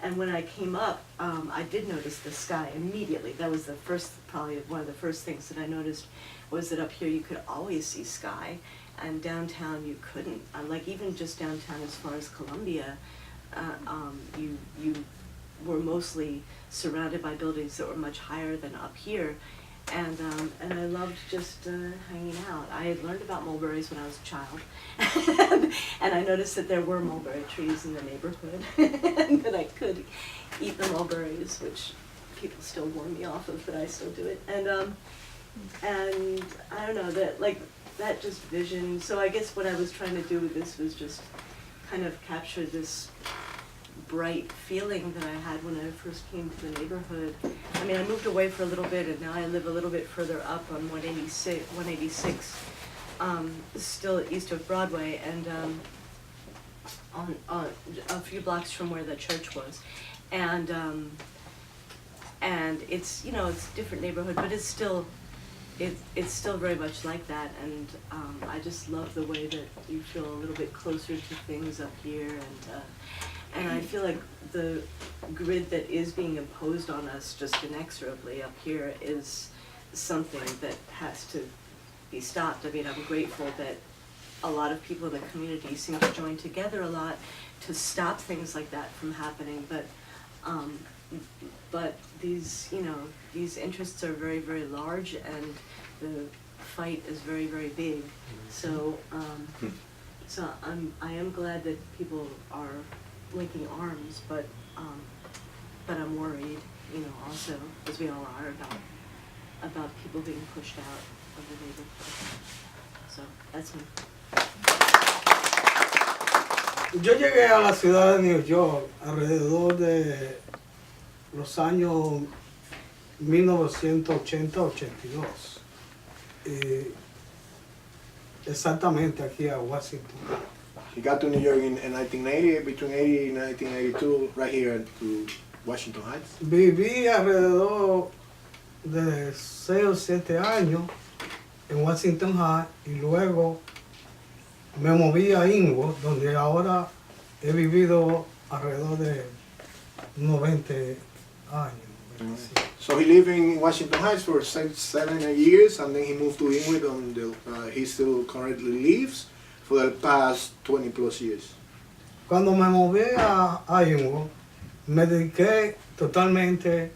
And when I came up, I did notice the sky immediately. That was the first, probably one of the first things that I noticed, was that up here you could always see sky, and downtown you couldn't. Like even just downtown as far as Columbia, you were mostly surrounded by buildings that were much higher than up here. And I loved just hanging out. I had learned about mulberries when I was a child, and I noticed that there were mulberry trees in the neighborhood, and that I could eat the mulberries, which people still warn me off of, but I still do it. And I don't know, that just vision. So I guess what I was trying to do with this was just kind of capture this bright feeling that I had when I first came to the neighborhood. I mean, I moved away for a little bit, and now I live a little bit further up on 186, still east of Broadway, and on a few blocks from where the church was. And it's, you know, it's a different neighborhood, but it's still very much like that. And I just love the way that you feel a little bit closer to things up here, and I feel like the grid that is being imposed on us just inexorably up here is something that has to be stopped. I mean, I'm grateful that a lot of people in the community seem to join together a lot to stop things like that from happening, but these, you know, these interests are very, very large, and the fight is very, very big. So, I am glad that people are linking arms, but I'm worried, you know, also, as we all are, about people being pushed out of the neighborhood. So that's me. Yo llegué a la ciudad de New York alrededor de los años 1980-82. Exactamente aquí a Washington. He got to New York in 1980, between 80 and 1982, right here to Washington Heights. Viví alrededor de 6 o 7 años en Washington Heights y luego me moví a Inwood, donde ahora he vivido alrededor de unos 20 años. So he lived in Washington Heights for 7 years, and then he moved to Inwood, and he still currently lives for the past 20 plus years. Cuando me moví a Inwood, me dediqué totalmente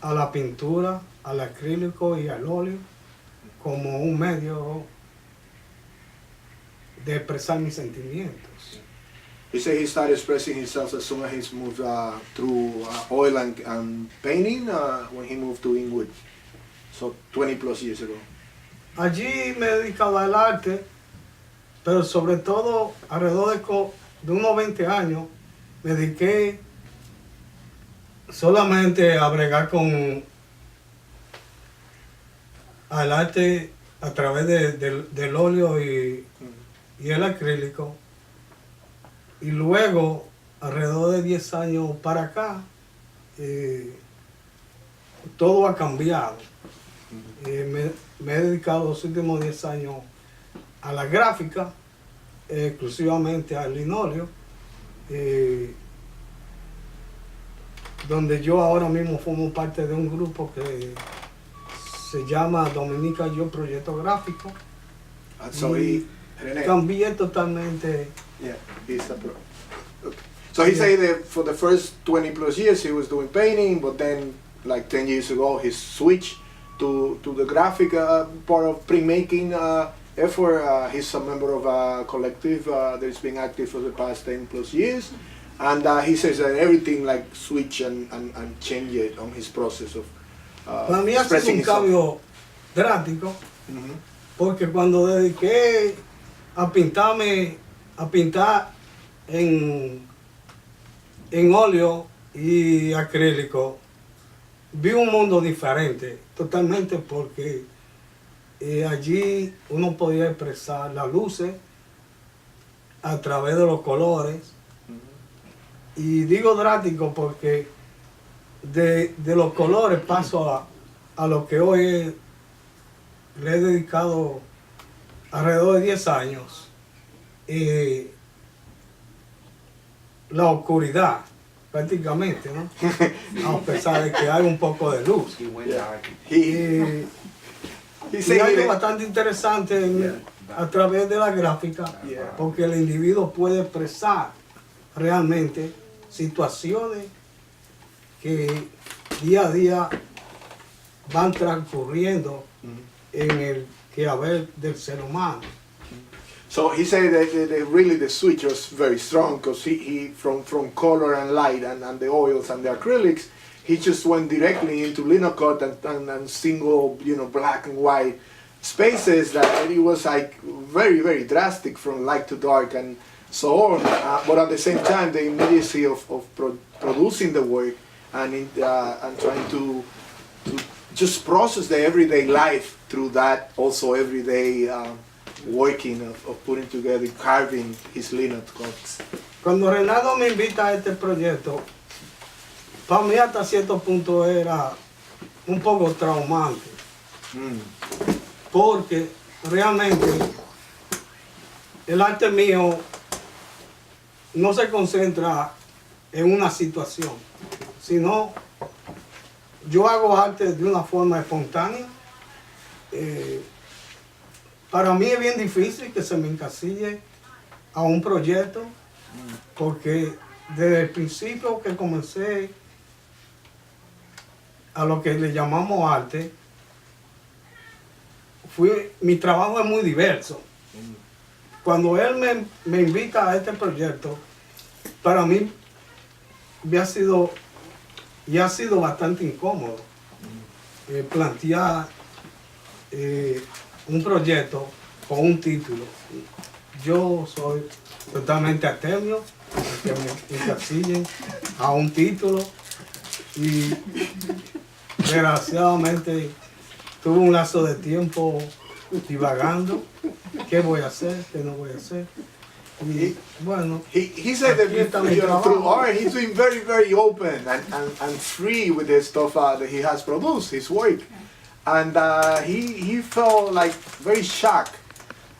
a la pintura, al acrílico y al óleo como un medio de expresar mis sentimientos. He said he started expressing himself as soon as he moved through oil and painting when he moved to Inwood, so 20 plus years ago. Allí me dedicaba al arte, pero sobre todo alrededor de unos 20 años me dediqué solamente a bregar con al arte a través del óleo y el acrílico. Y luego, alrededor de 10 años para acá, todo ha cambiado. Me he dedicado los últimos 10 años a la gráfica, exclusivamente al linóleo, donde yo ahora mismo formo parte de un grupo que se llama Dominica Yo Proyecto Gráfico. So y Rene. cambié totalmente. Yeah, he's a pro. Okay. So he said that for the first 20 plus years he was doing painting, but then like 10 years ago he switched to the graphic part of printmaking effort. He's a member of a collective that's been active for the past 10 plus years. And he says that everything like switch and change on his process of Para mí ha sido expressing un himself. cambio drástico, porque cuando dediqué a pintar en óleo y acrílico, vi un mundo diferente, totalmente, porque allí uno podía expresar las luces a través de los colores. Y digo drástico porque de los colores paso a lo que hoy le he dedicado alrededor de 10 años. La oscuridad, prácticamente, ¿no? A pesar de que hay un poco de luz. Y algo bastante interesante a través de la gráfica, porque el individuo puede expresar realmente situaciones que día a día van transcurriendo en el quehacer del ser humano. So he said that really the switch was very strong because he from color and light and the oils and the acrylics, he just went directly into linocut and single, black and white spaces that it was like very, very drastic from light to dark and so on. But at the same time, the immediacy of producing the work and trying to just process the everyday life through that also everyday working of putting together, carving his linocut cuts. Cuando Reynaldo me invita a este proyecto, para mí hasta cierto punto era un poco traumante, porque realmente el arte mío no se concentra en una situación, sino yo hago arte de una forma espontánea. Para mí es bien difícil que se me encasille a un proyecto, porque desde el principio que comencé a lo que le llamamos arte, mi trabajo es muy diverso. Cuando él me invita a este proyecto, para mí ha sido bastante incómodo plantear un proyecto con un título. Yo soy totalmente atemio a que me encasillen a un título y desgraciadamente tuve un lazo de tiempo divagando. ¿Qué voy a hacer? ¿Qué no voy a hacer? Y bueno, he said that through art he's been very, very open and free with the stuff that he has produced, his work. And he felt like very shocked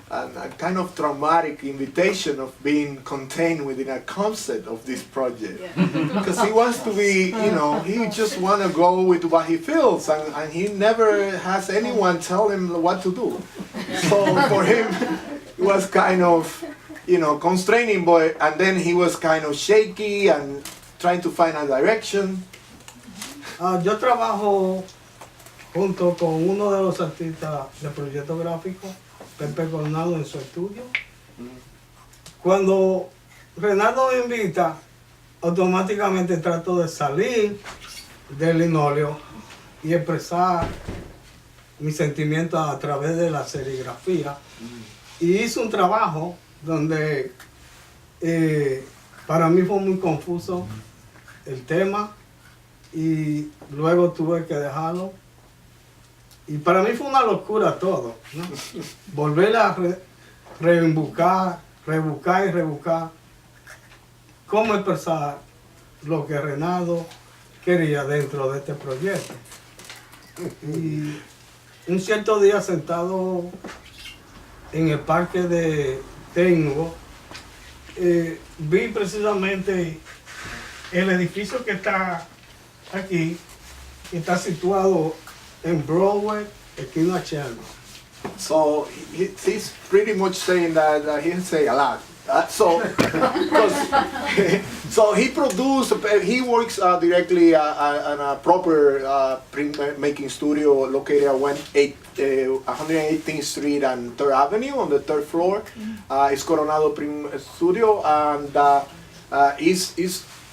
and a kind of traumatic invitation of being contained within a concept of this project. Because he wants to be, he just want to go with what he feels and he never has anyone tell him what to do. So for him, it was kind of, constraining, and then he was kind of shaky and trying to find a direction. Yo trabajo junto con uno de los artistas de proyecto gráfico, Pepe Reynaldo, en su estudio. Cuando Reynaldo me invita, automáticamente trato de salir del linóleo y expresar mis sentimientos a través de la serigrafía. Y hice un trabajo donde para mí fue muy confuso el tema y luego tuve que dejarlo. Y para mí fue una locura todo, ¿no? Volver a rebuscar cómo expresar lo que Reynaldo quería dentro de este proyecto. Y un cierto día sentado en el parque de Inwood, vi precisamente el edificio que está aquí, que está situado en Broadway, esquina Shelby. So he's pretty much saying that he say a lot. So he works directly on a proper printmaking studio located at 118th Street and 3rd Avenue on the 3rd floor. It's Coronado Print Studio, and he's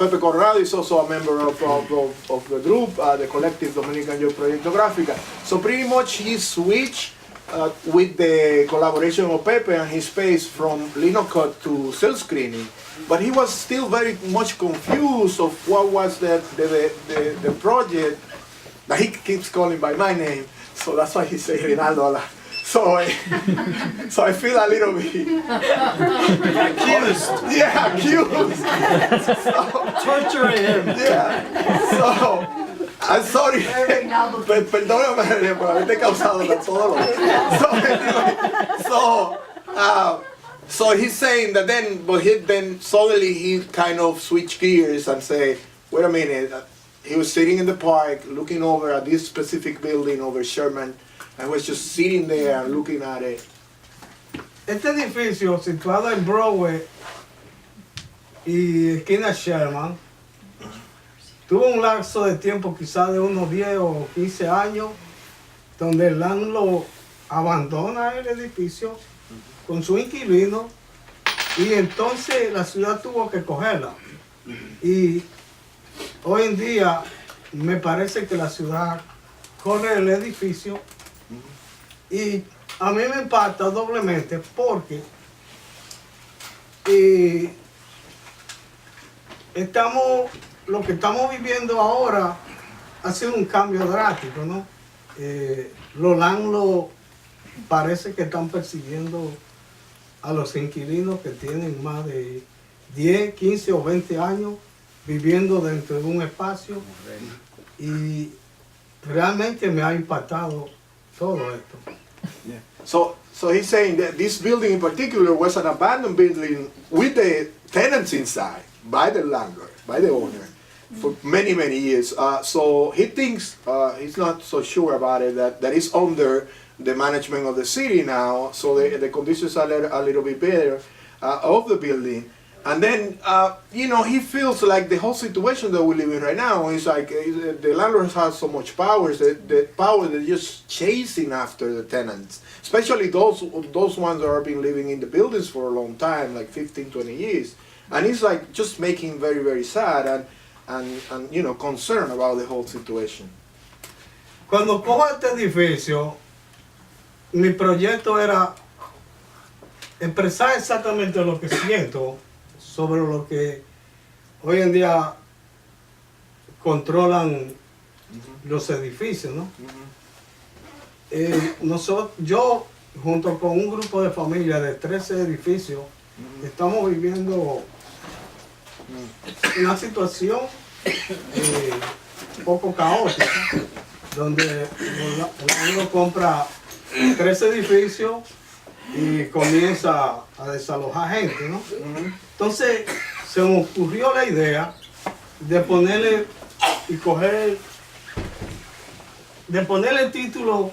Pepe Coronado is also a member of the group, the collective Dominican Yo Proyecto Gráfica. So pretty much he switched with the collaboration of Pape and his space from lino cut to silk screening. But he was still very much confused of what was the project that he keeps calling by my name. So that's why he said Reynaldo a lot. So I feel a little bit Accused. yeah, accused. Torturing him. Yeah. So I'm sorry. Perdóname por haberte causado todo. So he's saying that then suddenly he kind of switched gears and say, wait a minute. He was sitting in the park looking over at this specific building over Sherman. I was just sitting there looking at it. Este edificio situado en Abreu y esquina Sherman tuvo un lapso de tiempo quizás de unos 10 o 15 años donde el landlord abandona el edificio con su inquilino y entonces la ciudad tuvo que cogerla. Y hoy en día me parece que la ciudad corre el edificio y a mí me impacta doblemente porque lo que estamos viviendo ahora ha sido un cambio drástico, ¿no? Los landlords parece que están persiguiendo a los inquilinos que tienen más de 10, 15 o 20 años viviendo dentro de un espacio y realmente me ha impactado todo esto. Yeah. So he's saying that this building in particular was an abandoned building with the tenants inside by the landlord, by the owner, for many, many years. So he thinks, he's not so sure about it, that it's under the management of the city now, so the conditions are a little bit better of the building. And then, he feels like the whole situation that we live in right now is like the landlords have so much power, the power they're just chasing after the tenants, especially those ones that have been living in the buildings for a long time, like 15, 20 years. And it's like just making very, very sad and concerned about the whole situation. Cuando cojo este edificio, mi proyecto era expresar exactamente lo que siento sobre lo que hoy en día controlan los edificios, ¿no? Yo, junto con un grupo de familia de 13 edificios, estamos viviendo una situación poco caótica, donde uno compra 3 edificios y comienza a desalojar gente, ¿no? Entonces se me ocurrió la idea de ponerle el título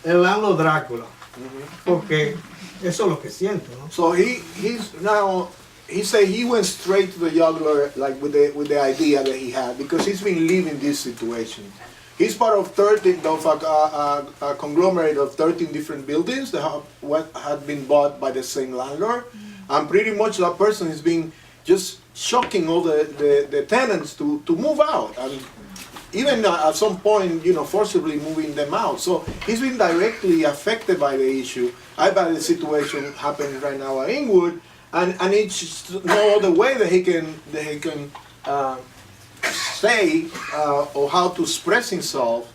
El Landlord Drácula, porque eso es lo que siento, ¿no? So he said he went straight to the jugular, like with the idea that he had, because he's been living this situation. He's part of a conglomerate of 13 different buildings that had been bought by the same landlord, and pretty much that person has been just shocking all the tenants to move out, and even at some point, forcibly moving them out. So he's been directly affected by the issue, by the situation happening right now at Inwood, and it's just no other way that he can say or how to express himself,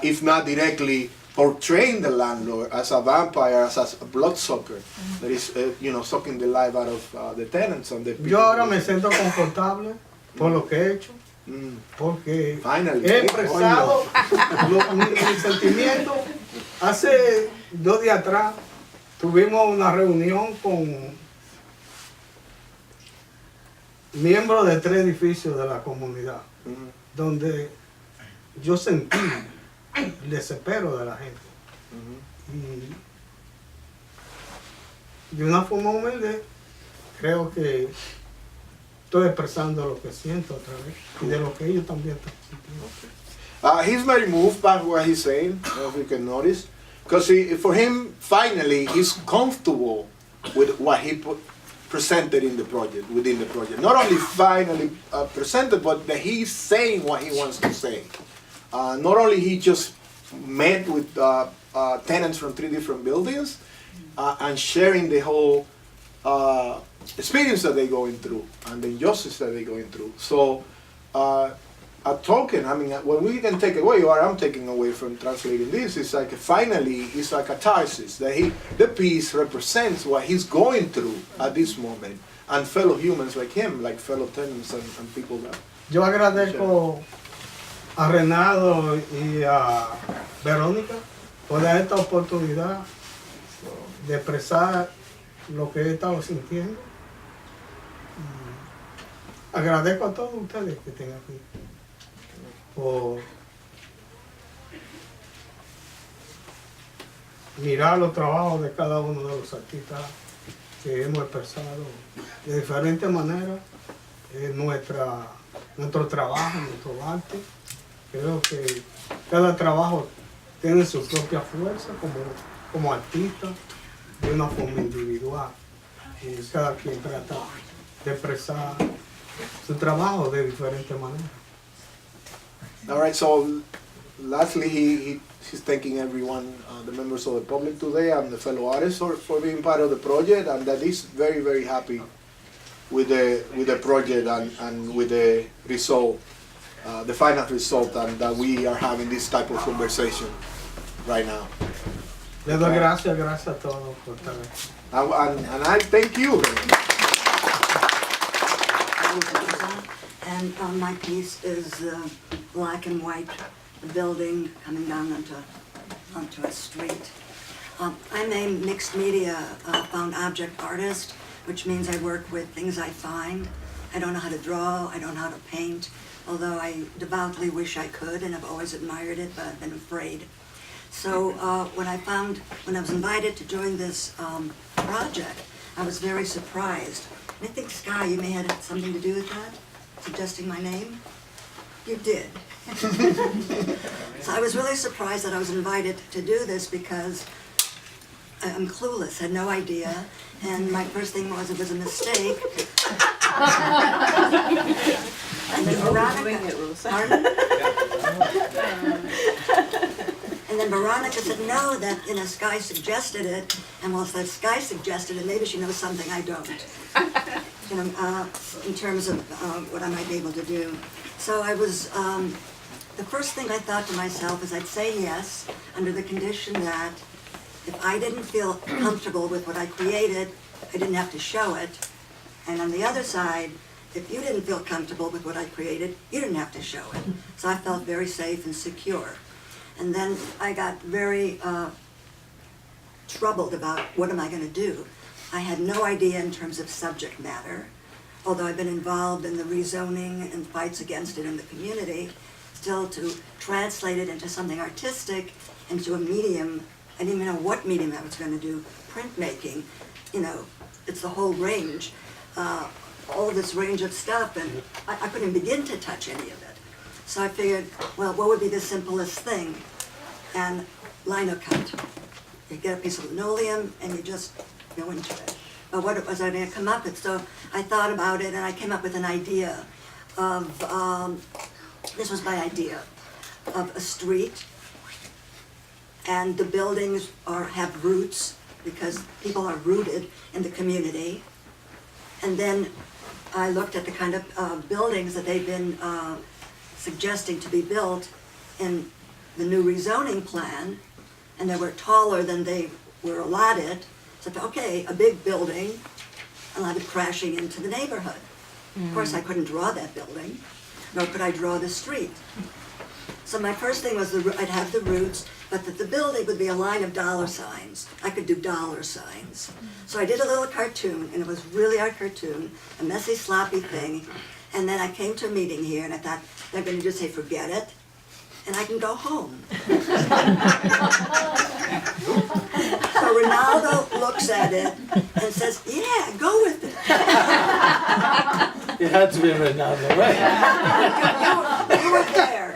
if not directly portraying the landlord as a vampire, as a bloodsucker that is, sucking the life out of the tenants and the people. Yo ahora me siento confortable por lo que he hecho, porque he expresado mi sentimiento. Hace 2 días atrás tuvimos una reunión con miembros de 3 edificios de la comunidad, donde yo sentí el desespero de la gente. Y de una forma humilde, creo que estoy expresando lo que siento otra vez y de lo que ellos también están sintiendo. He's very moved by what he's saying, as you can notice, because for him, finally, he's comfortable with what he presented in the project, within the project. Not only finally presented, but that he's saying what he wants to say. Not only he just met with tenants from 3 different buildings and sharing the whole experience that they're going through and the injustice that they're going through. So a token, I mean, what we can take away, or I'm taking away from translating this, is like finally, it's like a catharsis, that the piece represents what he's going through at this moment, and fellow humans like him, like fellow tenants and people that. Yo agradezco a Reynaldo y a Verónica por dar esta oportunidad de expresar lo que he estado sintiendo. Agradezco a todos ustedes que estén aquí por mirar los trabajos de cada uno de los artistas que hemos expresado de diferentes maneras. Nuestro trabajo, nuestro arte. Creo que cada trabajo tiene su propia fuerza como artista de una forma individual. Y cada quien trata de expresar su trabajo de diferentes maneras. All right, so lastly, he's thanking everyone, the members of the public today and the fellow artists for being part of the project, and that he's very, very happy with the project and with the result, the final result, and that we are having this type of conversation right now. Le doy gracias a todos por estar aquí. And I thank you. And my piece is black and white building coming down onto a street. I'm a mixed media found object artist, which means I work with things I find. I don't know how to draw, I don't know how to paint, although I devoutly wish I could, and I've always admired it, but I've been afraid. So when I was invited to join this project, I was very surprised. And I think, Sky, you may have had something to do with that, suggesting my name? You did. So I was really surprised that I was invited to do this because I'm clueless, had no idea, and my first thing was it was a mistake. And then Veronica, pardon? And then Veronica said, no, that, Sky suggested it, and well, if that Sky suggested it, maybe she knows something I don't, in terms of what I might be able to do. So I was, the first thing I thought to myself is I'd say yes, under the condition that if I didn't feel comfortable with what I created, I didn't have to show it. And on the other side, if you didn't feel comfortable with what I created, you didn't have to show it. So I felt very safe and secure. And then I got very troubled about what am I going to do. I had no idea in terms of subject matter, although I've been involved in the rezoning and fights against it in the community, still to translate it into something artistic, into a medium. I didn't even know what medium I was going to do. Printmaking, it's the whole range, all this range of stuff, and I couldn't begin to touch any of it. So I figured, well, what would be the simplest thing? And lino cut. You get a piece of linoleum and you just go into it. But what was I going to come up with? So I thought about it and I came up with an idea of, this was my idea, of a street, and the buildings have roots because people are rooted in the community. And then I looked at the kind of buildings that they've been suggesting to be built in the new rezoning plan, and they were taller than they were allotted. So I thought, okay, a big building, allowed crashing into the neighborhood. Of course, I couldn't draw that building, nor could I draw the street. So my first thing was I'd have the roots, but that the building would be a line of dollar signs. I could do dollar signs. So I did a little cartoon, and it was really a cartoon, a messy, sloppy thing. And then I came to a meeting here, and I thought, they're going to just say, forget it, and I can go home. So Reynaldo looks at it and says, yeah, go with it. It had to be Reynaldo, right? You were there.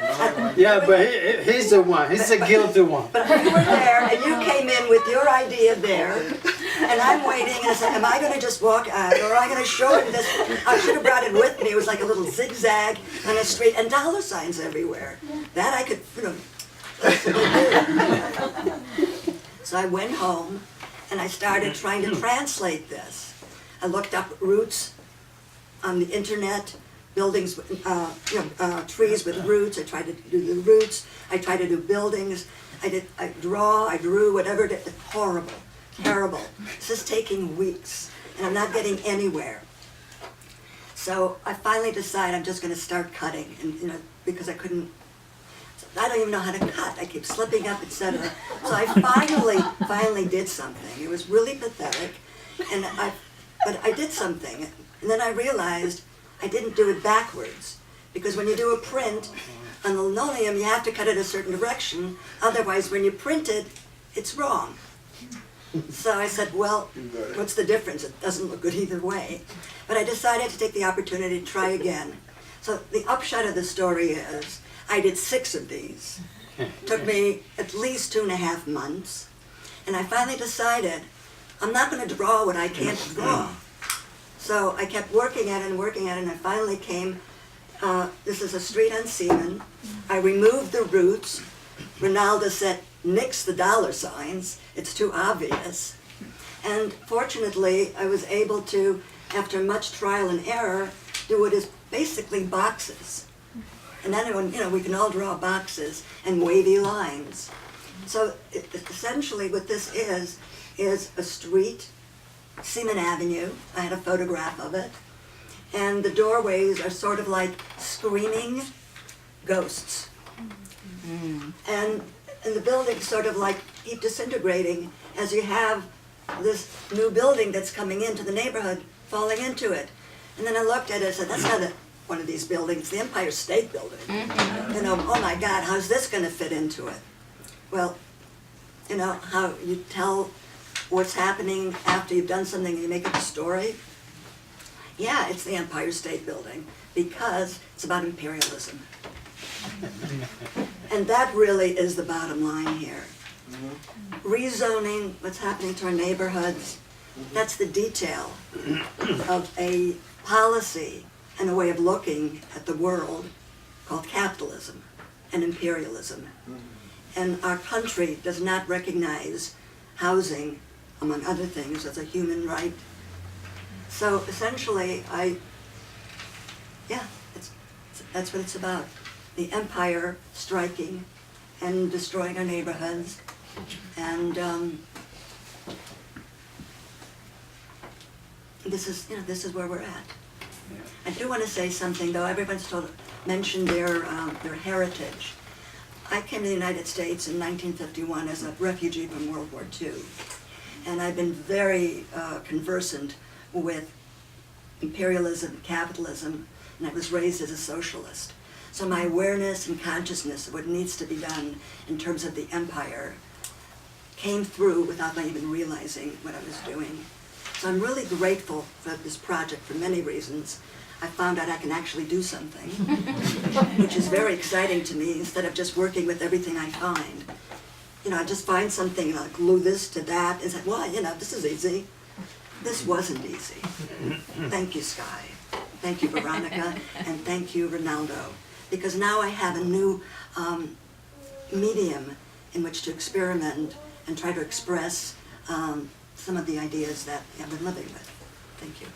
Yeah, but he's the one. He's the guilty one. But you were there, and you came in with your idea there, and I'm waiting, and I said, am I going to just walk out, or am I going to show him this? I should have brought it with me. It was like a little zigzag on a street, and dollar signs everywhere. That I could, possibly do. So I went home and I started trying to translate this. I looked up roots on the internet, buildings, trees with roots. I tried to do the roots. I tried to do buildings. I drew, whatever it is. Horrible, terrible. This is taking weeks and I'm not getting anywhere. So I finally decided I'm just going to start cutting, and because I don't even know how to cut. I keep slipping up, etc. So I finally did something. It was really pathetic, but I did something, and then I realized I didn't do it backwards, because when you do a print on the linoleum, you have to cut it a certain direction. Otherwise, when you print it, it's wrong. So I said, well, what's the difference? It doesn't look good either way. But I decided to take the opportunity to try again. So the upshot of the story is, I did 6 of these. Took me at least 2.5 months. And I finally decided, I'm not going to draw what I can't draw. So I kept working at it, and I finally came, this is a street on Seaman. I removed the roots. Reynaldo said, nix the $signs. It's too obvious. And fortunately, I was able to, after much trial and error, do what is basically boxes. And then, we can all draw boxes and wavy lines. So essentially what this is a street, Seaman Avenue. I had a photograph of it. And the doorways are sort of like screaming ghosts. And the buildings sort of like keep disintegrating as you have this new building that's coming into the neighborhood falling into it. And then I looked at it and said, that's not one of these buildings, the Empire State Building. Oh my God, how's this going to fit into it? Well, how you tell what's happening after you've done something and you make up a story? Yeah, it's the Empire State Building, because it's about imperialism. And that really is the bottom line here. Rezoning, what's happening to our neighborhoods, that's the detail of a policy and a way of looking at the world called capitalism and imperialism. And our country does not recognize housing, among other things, as a human right. So essentially, that's what it's about. The empire striking and destroying our neighborhoods. And this is where we're at. I do want to say something, though. Everyone's mentioned their heritage. I came to the United States in 1951 as a refugee from World War II. And I've been very conversant with imperialism, capitalism, and I was raised as a socialist. So my awareness and consciousness of what needs to be done in terms of the empire came through without my even realizing what I was doing. So I'm really grateful for this project for many reasons. I found out I can actually do something, which is very exciting to me, instead of just working with everything I find. I just find something, and I'll glue this to that, and say, well, this is easy. This wasn't easy. Thank you, Sky. Thank you, Veronica, and thank you, Reynaldo. Because now I have a new medium in which to experiment and try to express some of the ideas that I've been living with. Thank you.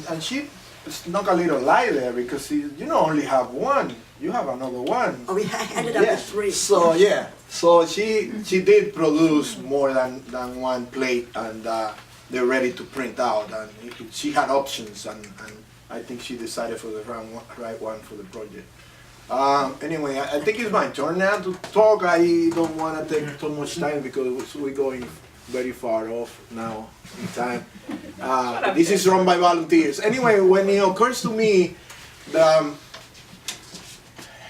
And she snuck a little lie there, because you don't only have one, you have another one. Oh, we ended up with 3. So yeah, so she did produce more than one plate, and they're ready to print out, and she had options, and I think she decided for the right one for the project. Anyway, I think it's my turn now to talk. I don't want to take too much time because we're going very far off now in time. This is run by volunteers. Anyway, when it occurs to me,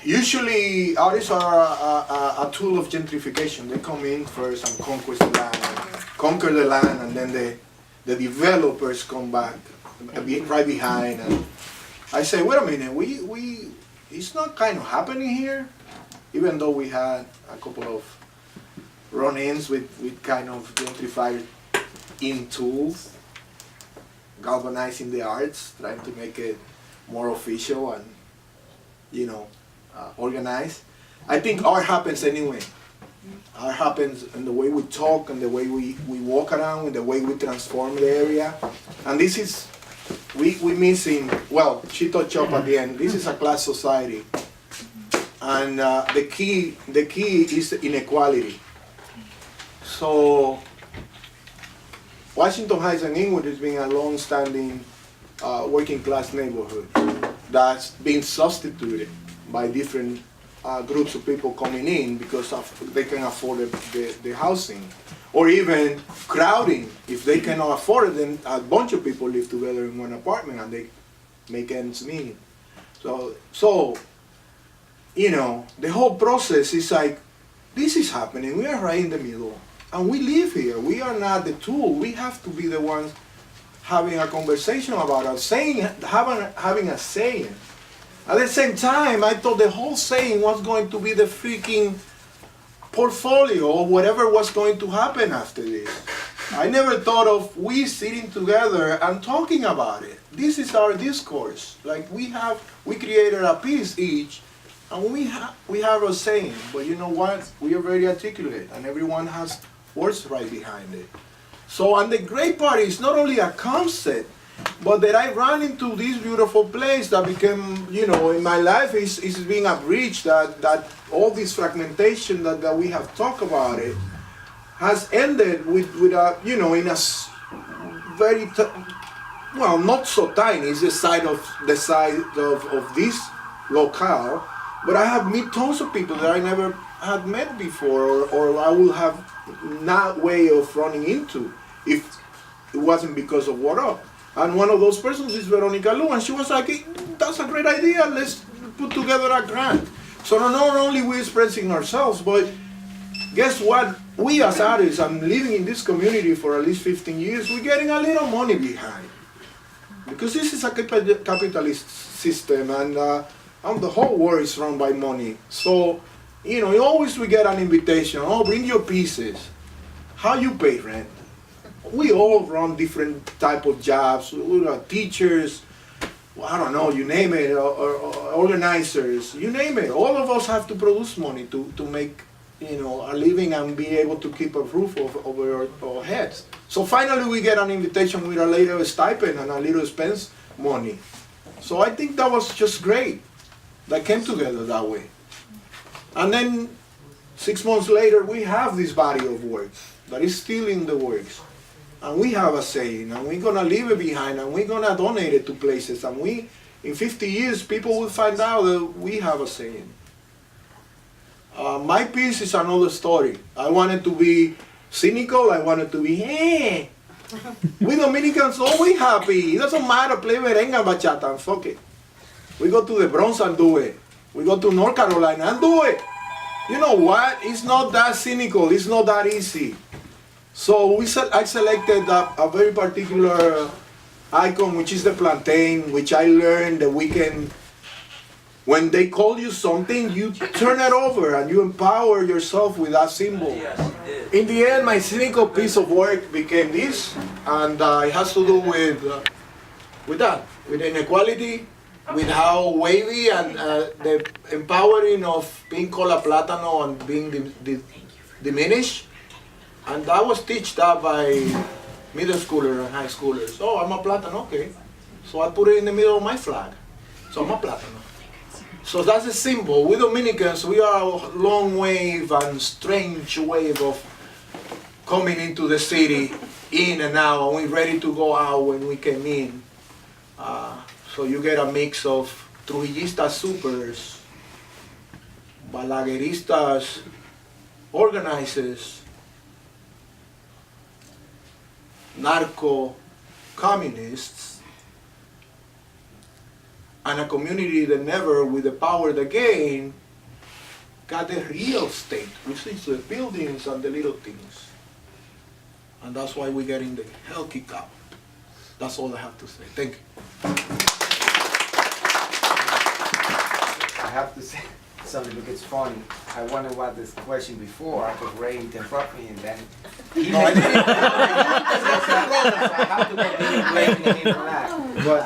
usually artists are a tool of gentrification. They come in first and conquer the land, and then the developers come back right behind. And I say, wait a minute, it's not kind of happening here, even though we had a couple of run-ins with kind of gentrified in tools, galvanizing the arts, trying to make it more official and, organized. I think art happens anyway. Art happens in the way we talk and the way we walk around and the way we transform the area. And this is, we missing, well, she touched up at the end, this is a class society. And the key is inequality. So Washington Heights and Inwood has been a long-standing working class neighborhood that's been substituted by different groups of people coming in because they can afford the housing. Or even crowding. If they cannot afford it, then a bunch of people live together in one apartment and they make ends meet. So you know, the whole process is like, this is happening, we are right in the middle. And we live here, we are not the tool, we have to be the ones having a conversation about it, having a saying. At the same time, I thought the whole saying was going to be the freaking portfolio or whatever was going to happen after this. I never thought of we sitting together and talking about it. This is our discourse. Like we created a piece each, and we have a saying. But you know what? We are very articulate, and everyone has words right behind it. So, and the great part is not only a concept, but that I ran into this beautiful place that became, you know, in my life is being a bridge that all this fragmentation that we have talked about it has ended with a, you know, in a very, well, not so tiny, it's the size of this locale, but I have met tons of people that I never had met before or I will have no way of running into if it wasn't because of What Up. And one of those persons is Veronica Lu, and she was like, hey, that's a great idea, let's put together a grant. So not only we expressing ourselves, but guess what? We as artists, I'm living in this community for at least 15 years, we're getting a little money behind. Because this is a capitalist system, and the whole world is run by money. So, you know, always we get an invitation, oh, bring your pieces. How you pay rent? We all run different type of jobs. We are teachers, well, I don't know, you name it, or organizers, you name it. All of us have to produce money to make, you know, a living and be able to keep a roof over our heads. So finally we get an invitation with a little stipend and a little expense money. So I think that was just great. That came together that way. And then 6 months later we have this body of work that is still in the works. And we have a saying, and we're gonna leave it behind, and we're gonna donate it to places, and in 50 years, people will find out that we have a saying. My piece is another story. I wanted to be cynical, I wanted to be, hey, we Dominicans always happy. It doesn't matter, play merengue and bachata, and fuck it. We go to the Bronx and do it. We go to North Carolina and do it. You know what? It's not that cynical, it's not that easy. So I selected a very particular icon, which is the plantain, which I learned that we can, when they call you something, you turn it over and you empower yourself with that symbol. In the end, my cynical piece of work became this, and it has to do with that, with inequality, with how wavy and the empowering of being called a plátano and being diminished. And I was taught that by middle schoolers and high schoolers. Oh, I'm a plátano, okay. So I put it in the middle of my flag. So I'm a plátano. So that's a symbol. We Dominicans, we are a long wave and strange wave of coming into the city, in and out, and we're ready to go out when we came in. So you get a mix of Trujillistas supers, Balagueristas, organizers, narco-communists, and a community that never, with the power they gain, got the real estate, which is the buildings and the little things. And that's why we're getting the hell kicked out. That's all I have to say. Thank you. I have to say something because it's funny. I wondered what this question before. I could Ray interrupt me and then he No, I didn't. I have to continue blaming him for that. But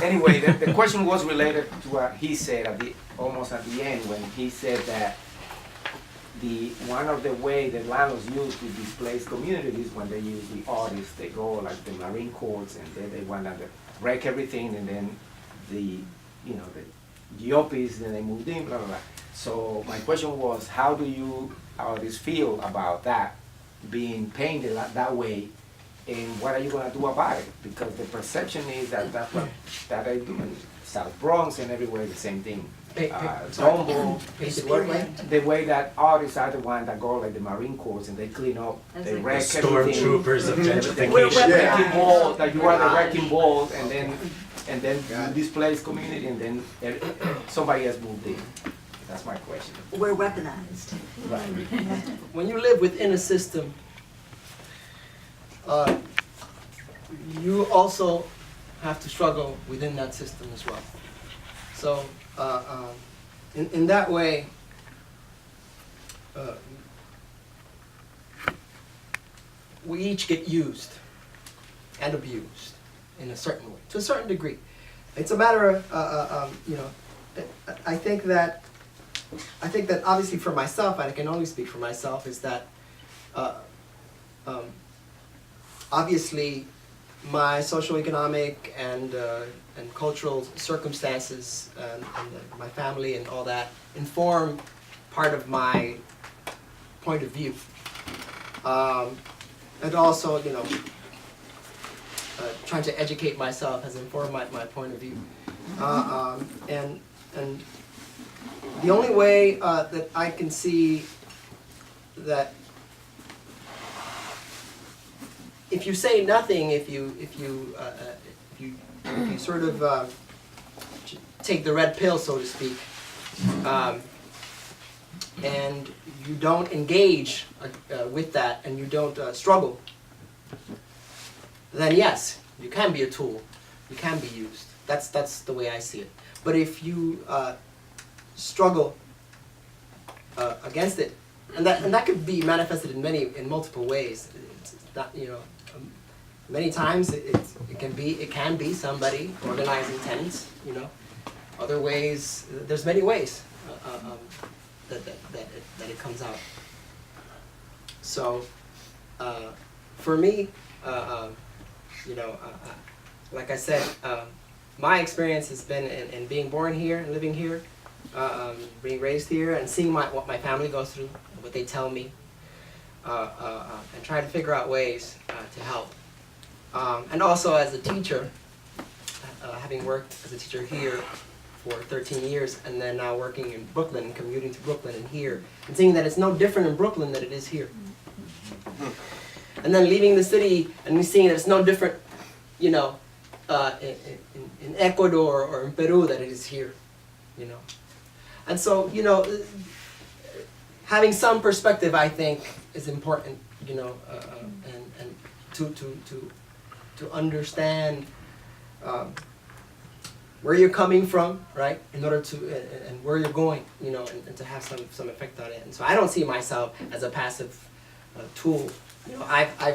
Anyway, the question was related to what he said almost at the end, when he said that one of the way the landlords use to displace communities when they use the artists, they go like the Marine Corps and then they want to wreck everything, and then the Yopis, then they moved in, blah, blah, blah. So my question was, how do you artists feel about that being painted that way, and what are you going to do about it? Because the perception is that that's what that they do in South Bronx and everywhere, the same thing. Dumbo, the way that artists are the ones that go like the Marine Corps and they clean up, they wreck everything. Stormtroopers of gentrification. Wrecking ball, that you are the wrecking ball, and then you displace community, and then somebody else moved in. That's my question. We're weaponized. Right. When you live within a system, you also have to struggle within that system as well. So in that way, we each get used and abused in a certain way, to a certain degree. It's a matter of, I think that obviously for myself, and I can only speak for myself, is that obviously my socioeconomic and cultural circumstances and my family and all that inform part of my point of view. And also, trying to educate myself has informed my point of view. And the only way that I can see that if you say nothing, if you sort of take the red pill, so to speak, and you don't engage with that, and you don't struggle, then yes, you can be a tool. You can be used. That's the way I see it. But if you struggle against it, and that could be manifested in multiple ways. It's not, many times it can be somebody organizing tenants. Other ways, there's many ways that it comes out. So for me, like I said, my experience has been in being born here and living here, being raised here, and seeing what my family goes through, what they tell me, and trying to figure out ways to help. And also as a teacher, having worked as a teacher here for 13 years, and then now working in Brooklyn, commuting to Brooklyn and here, and seeing that it's no different in Brooklyn than it is here. And then leaving the city and seeing that it's no different, in Ecuador or in Peru than it is here, And so, having some perspective, I think, is important, and to understand where you're coming from, right? In order to, and where you're going, and to have some effect on it. And so I don't see myself as a passive tool. I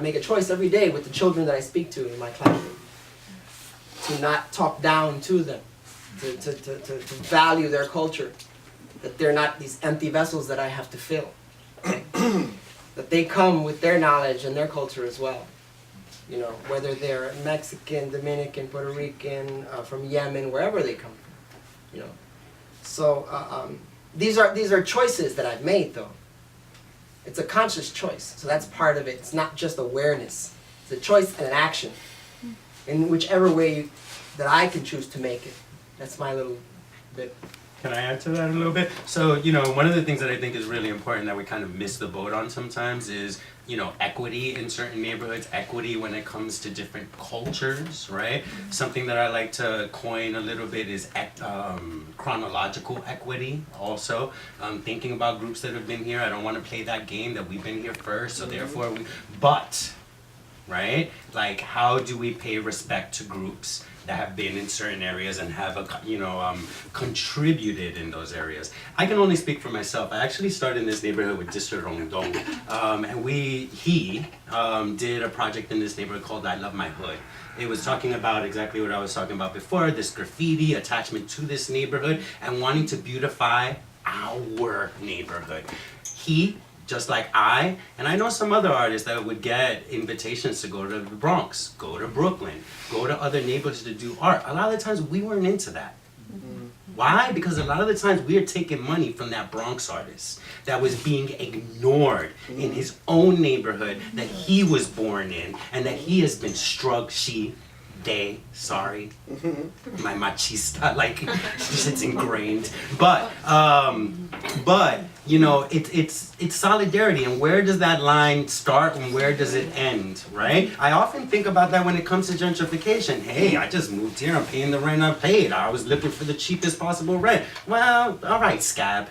make a choice every day with the children that I speak to in my classroom to not talk down to them, to value their culture, that they're not these empty vessels that I have to fill, okay? That they come with their knowledge and their culture as well. Whether they're Mexican, Dominican, Puerto Rican, from Yemen, wherever they come from, So these are choices that I've made, though. It's a conscious choice, so that's part of it. It's not just awareness. It's a choice and an action, in whichever way that I can choose to make it. That's my little bit. Can I add to that a little bit? So, one of the things that I think is really important that we kind of miss the boat on sometimes is, equity in certain neighborhoods, equity when it comes to different cultures, right? Something that I like to coin a little bit is chronological equity also. Thinking about groups that have been here, I don't want to play that game that we've been here first, so therefore but right? Like, how do we pay respect to groups that have been in certain areas and have contributed in those areas? I can only speak for myself. I actually started in this neighborhood with Dister Rondon, and he did a project in this neighborhood called I Love My Hood. It was talking about exactly what I was talking about before, this graffiti attachment to this neighborhood and wanting to beautify our neighborhood. He, just like I, and I know some other artists that would get invitations to go to the Bronx, go to Brooklyn, go to other neighborhoods to do art. A lot of the times we weren't into that. Why? Because a lot of the times we are taking money from that Bronx artist that was being ignored in his own neighborhood that he was born in and that he has been my machista, like, it's ingrained. But you know, it's solidarity, and where does that line start and where does it end, right? I often think about that when it comes to gentrification. Hey, I just moved here, I'm paying the rent I paid. I was looking for the cheapest possible rent. Well, all right, scab.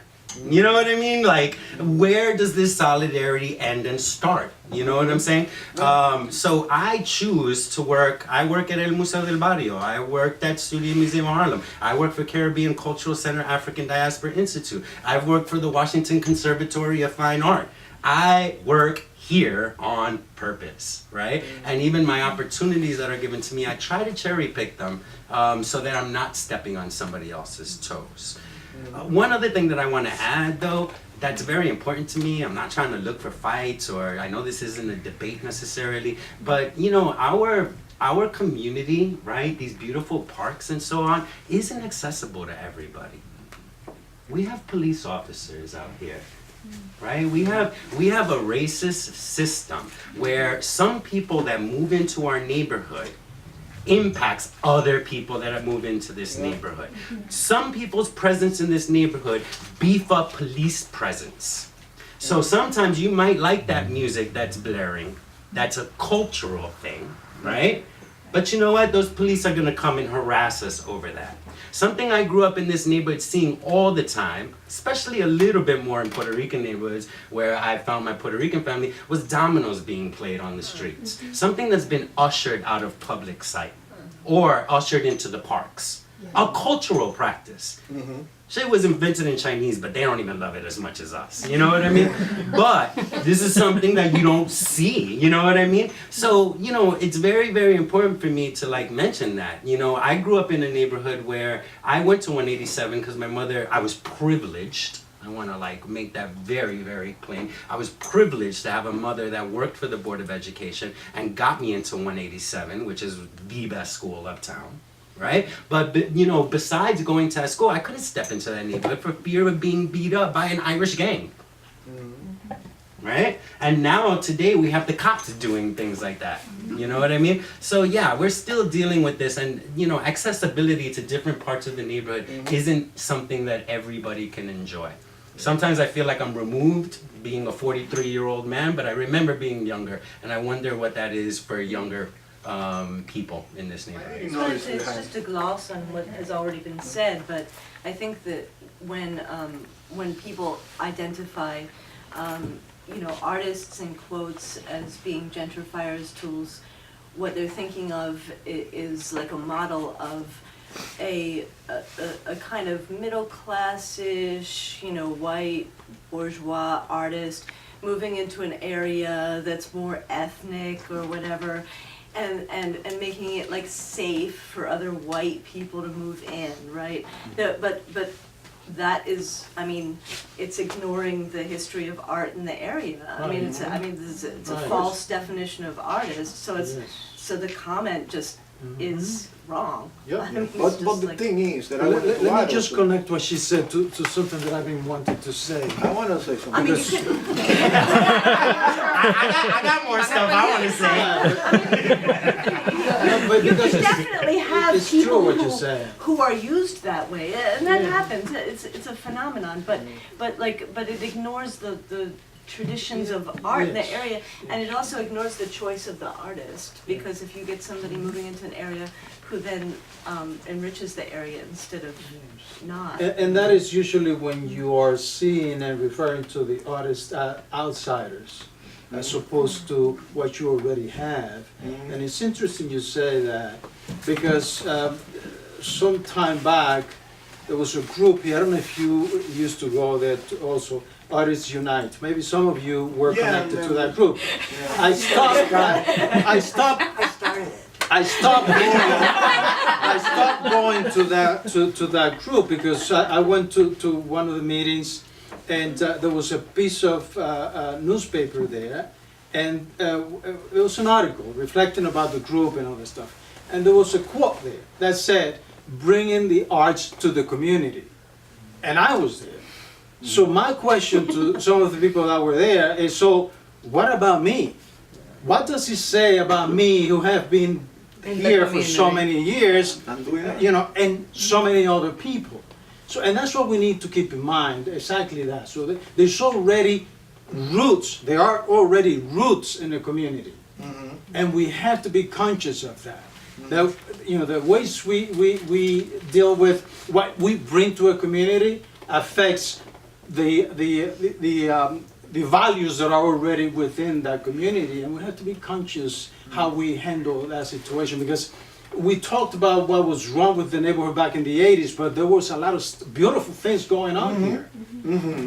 You know what I mean? Like, where does this solidarity end and start? You know what I'm saying? So I choose to work. I work at El Museo del Barrio. I worked at Studio Museum of Harlem. I work for Caribbean Cultural Center African Diaspora Institute. I've worked for the Washington Conservatory of Fine Art. I work here on purpose, right? And even my opportunities that are given to me, I try to cherry pick them so that I'm not stepping on somebody else's toes. One other thing that I want to add, though, that's very important to me. I'm not trying to look for fights, or I know this isn't a debate necessarily, but you know, our community, right, these beautiful parks and so on, isn't accessible to everybody. We have police officers out here, right? We have a racist system where some people that move into our neighborhood impacts other people that have moved into this neighborhood. Some people's presence in this neighborhood beef up police presence. So sometimes you might like that music that's blaring. That's a cultural thing, right? But you know what? Those police are gonna come and harass us over that. Something I grew up in this neighborhood seeing all the time, especially a little bit more in Puerto Rican neighborhoods where I found my Puerto Rican family, was dominoes being played on the streets. Something that's been ushered out of public sight or ushered into the parks. A cultural practice. Shit was invented in Chinese, but they don't even love it as much as us. You know what I mean? But this is something that you don't see. You know what I mean? So, you know, it's very, very important for me to like mention that. You know, I grew up in a neighborhood where I went to 187 because my mother, I was privileged. I want to like make that very, very plain. I was privileged to have a mother that worked for the Board of Education and got me into 187, which is the best school uptown. Right? But, you know, besides going to that school, I couldn't step into that neighborhood for fear of being beat up by an Irish gang. Right? And now, today, we have the cops doing things like that. You know what I mean? So, yeah, we're still dealing with this. And, you know, accessibility to different parts of the neighborhood isn't something that everybody can enjoy. Sometimes I feel like I'm removed being a 43-year-old man, but I remember being younger. And I wonder what that is for younger people in this neighborhood. It's just a gloss on what has already been said, but I think that when people identify, you know, artists in quotes as being gentrifiers' tools, what they're thinking of is like a model of a kind of middle class-ish, you know, white bourgeois artist moving into an area that's more ethnic or whatever. And making it like safe for other white people to move in, right? But that is, I mean, it's ignoring the history of art in the area. I mean, it's a false definition of artist. So so the comment just is wrong. Yeah. I mean, But the like, thing is that Let me just connect what she said to something that I've been wanting to say. I want to say something. I mean, you Because- could, I got more stuff I want to say. No, but you because could it's- definitely have it's true people what you're saying. who are used that way, and that happens. It's a phenomenon, but it ignores the traditions of art in the area, and it also ignores the choice of the artist, because if you get somebody moving into an area who then enriches the area instead of not. And that is usually when you are seeing and referring to the artist outsiders. as opposed to what you already have. And it's interesting you say that, because some time back, there was a group here, I don't know if you used to go there also, Artists Unite. Maybe some of you were connected to that group. I stopped going to that group because I went to one of the meetings, and there was a piece of newspaper there, and it was an article reflecting about the group and all this stuff. And there was a quote there that said, "Bringing the arts to the community." And I was there. So my question to some of the people that were there is, so what about me? What does it say about me who have been here for so many years, you know, and so many other people? So, and that's what we need to keep in mind, exactly that. So there's already roots, there are already roots in the community. And we have to be conscious of that. That, you know, the ways we deal with what we bring to a community affects the values that are already within that community, and we have to be conscious how we handle that situation, because we talked about what was wrong with the neighborhood back in the 80s, but there was a lot of beautiful things going on here.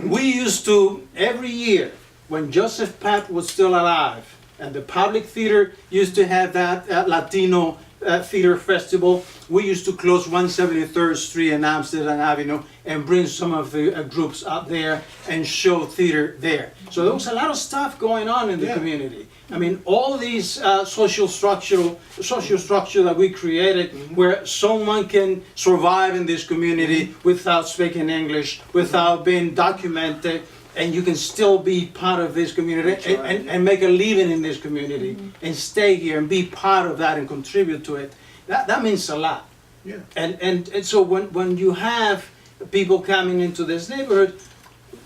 We used to, every year, when Joseph Pape was still alive, and the public theater used to have that Latino theater festival, we used to close 173rd Street and Amsterdam Avenue and bring some of the groups out there and show theater there. So there was a lot of stuff going on in the community. I mean, all these social structure that we created, where someone can survive in this community without speaking English, without being documented, and you can still be part of this community and make a living in this community and stay here and be part of that and contribute to it. That means a lot. Yeah. And so when you have people coming into this neighborhood,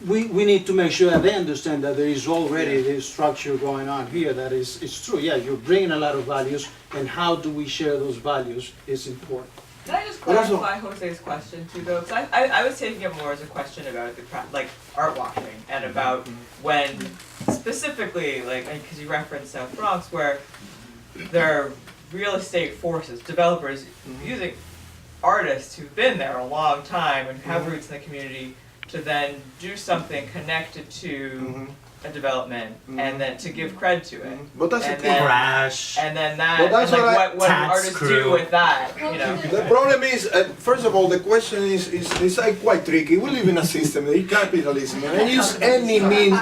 we need to make sure that they understand that there is already this structure going on here that is true. Yeah, you're bringing a lot of values, and how do we share those values is important. Can I just clarify Jose's question too, though? Because I was taking it more as a question about like art washing, and about when specifically, like, because you referenced South Bronx, where there are real estate forces, developers using artists who've been there a long time and have roots in the community to then do something connected to a development, and then to give cred to it. But that's and a then, crash. and then that, But that's and like what what do tax artists crew. do with that, you know? The problem is, first of all, the question is like quite tricky. We live in a system, the capitalism, and use any mean,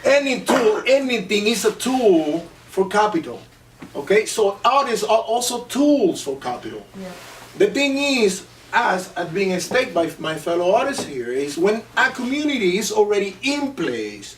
any tool, anything is a tool for capital. Okay, so artists are also tools for capital. Yeah. The thing is, as being stated by my fellow artists here, is when a community is already in place,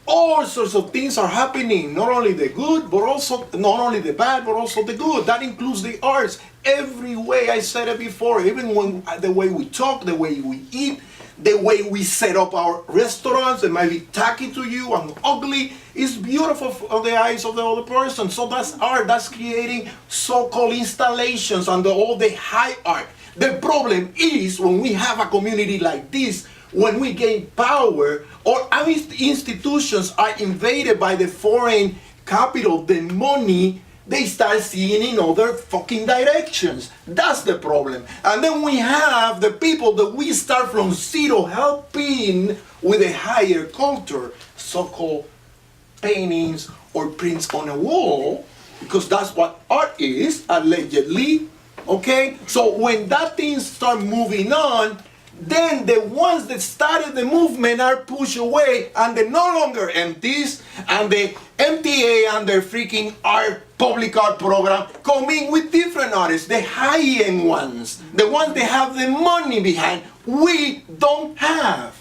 all sorts of things are happening. Not only the good, but also not only the bad, but also the good. That includes the arts. Every way, I said it before, even when the way we talk, the way we eat, the way we set up our restaurants, it might be tacky to you and ugly, is beautiful for the eyes of the other person. So that's art. That's creating so-called installations and all the high art. The problem is when we have a community like this, when we gain power or our institutions are invaded by the foreign capital, the money, they start seeing in other fucking directions. That's the problem. And then we have the people that we start from zero helping with a higher culture, so-called paintings or prints on a wall, because that's what art is, allegedly. Okay, so when that thing start moving on, then the ones that started the movement are pushed away, and they're no longer MTs, and the MTA and their freaking art, public art program come in with different artists, the high-end ones, the ones that have the money behind. We don't have.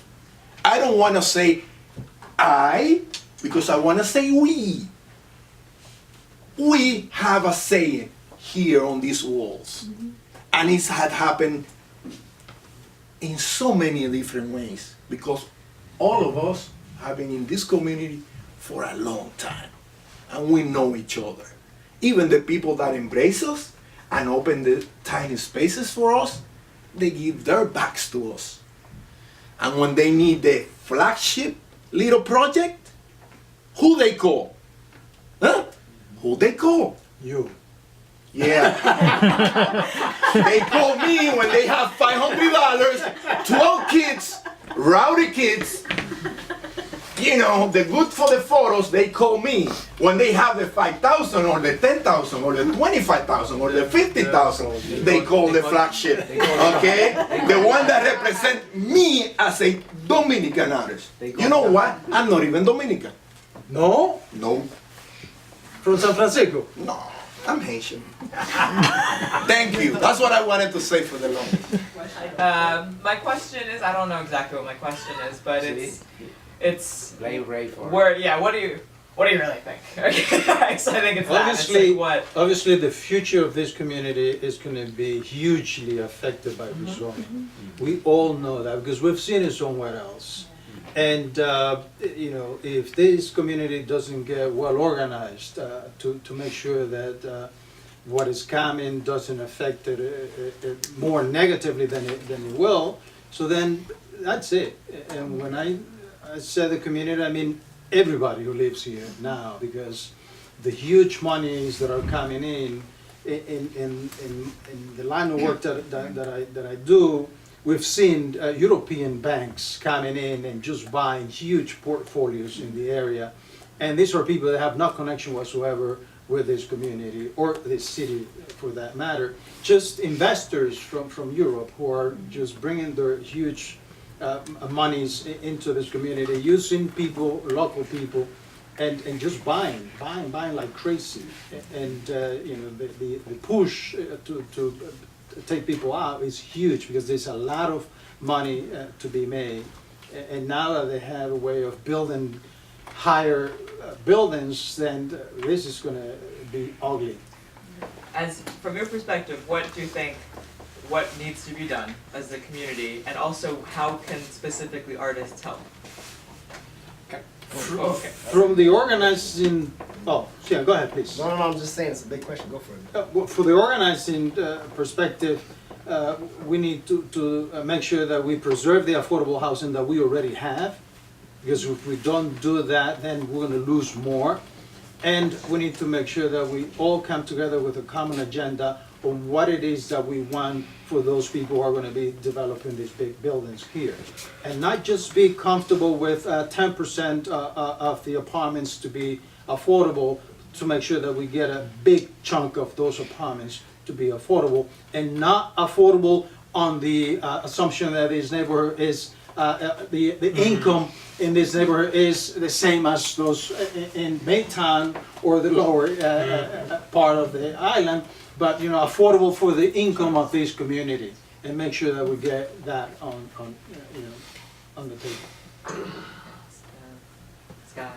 I don't want to say I, because I want to say we. We have a saying here on these walls. And it's had happened in so many different ways, because all of us have been in this community for a long time, and we know each other. Even the people that embrace us and open the tiny spaces for us, they give their backs to us. And when they need the flagship little project, who they call? Huh? Who they call? You. Yeah. They call me when they have $500, 12 kids, rowdy kids. You know, the good for the photos, they call me. When they have the 5,000 or the 10,000 or the 25,000 or the 50,000, they call the flagship. Okay? The one that represent me as a Dominican artist. You know what? I'm not even Dominican. No? No. From San Francisco? No. I'm Haitian. Thank you. That's what I wanted to say for the longest. My question is, I don't know exactly what my question is, but it's Lay Ray for where, yeah, what do you really think? Okay. So I think it's that. It's Obviously, like what? obviously the future of this community is going to be hugely affected by rezoning. We all know that because we've seen it somewhere else. And you know, if this community doesn't get well organized to make sure that what is coming doesn't affect it more negatively than it will, so then that's it. And when I said the community, I mean everybody who lives here now, because the huge monies that are coming in the line of work that I do. We've seen European banks coming in and just buying huge portfolios in the area. And these are people that have no connection whatsoever with this community or this city for that matter. Just investors from Europe who are just bringing their huge monies into this community, using people, local people, and just buying like crazy. And you know, the push to take people out is huge because there's a lot of money to be made, and now that they have a way of building higher buildings, then this is going to be ugly. As from your perspective, what do you think? What needs to be done as a community, and also how can specifically artists help? Okay. From the organizing, oh, yeah, go ahead, please. No, I'm just saying it's a big question. Go for it. Well, for the organizing perspective, we need to make sure that we preserve the affordable housing that we already have, because if we don't do that, then we're going to lose more. And we need to make sure that we all come together with a common agenda on what it is that we want for those people who are going to be developing these big buildings here. And not just be comfortable with 10% of the apartments to be affordable, to make sure that we get a big chunk of those apartments to be affordable, and not affordable on the assumption that this neighborhood is, the income in this neighborhood is the same as those in Baytown or the lower part of the island, but you know, affordable for the income of this community, and make sure that we get that on you know, on the table. Sky,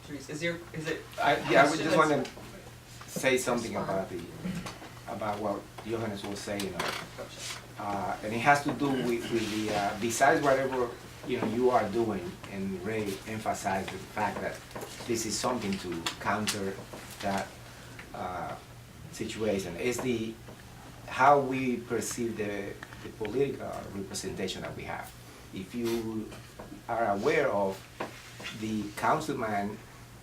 Jerise, is it? I would just want to say something about what Dió-genes was saying, and it has to do with the besides whatever you are doing, and Ray emphasized the fact that this is something to counter that situation. Is the how we perceive the political representation that we have. If you are aware of the councilman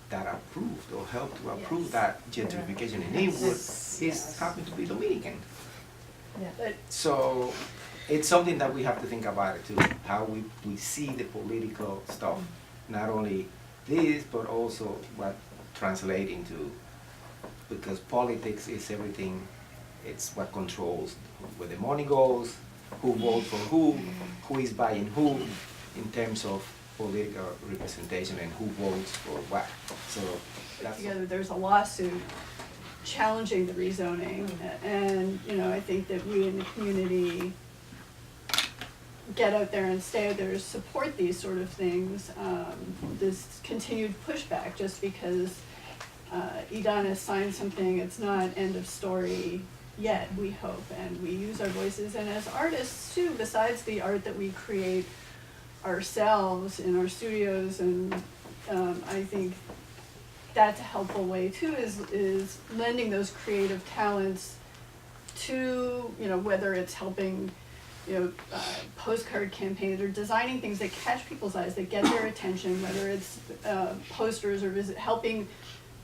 that approved or helped to approve that gentrification in Inwood, is happen to be Dominican. Yeah. So it's something that we have to think about it too, how we see the political stuff, not only this, but also what translates into, because politics is everything, it's what controls where the money goes, who votes for who is buying who, in terms of political representation and who votes for what. So that's together, there's a lawsuit challenging the rezoning, and I think that we in the community get out there and stay out there to support these sort of things. This continued pushback, just because Idan has signed something, it's not end of story yet, we hope, and we use our voices, and as artists too, besides the art that we create ourselves in our studios, and I think that's a helpful way too, is lending those creative talents to, whether it's helping postcard campaigns, or designing things that catch people's eyes, that get their attention, whether it's posters or helping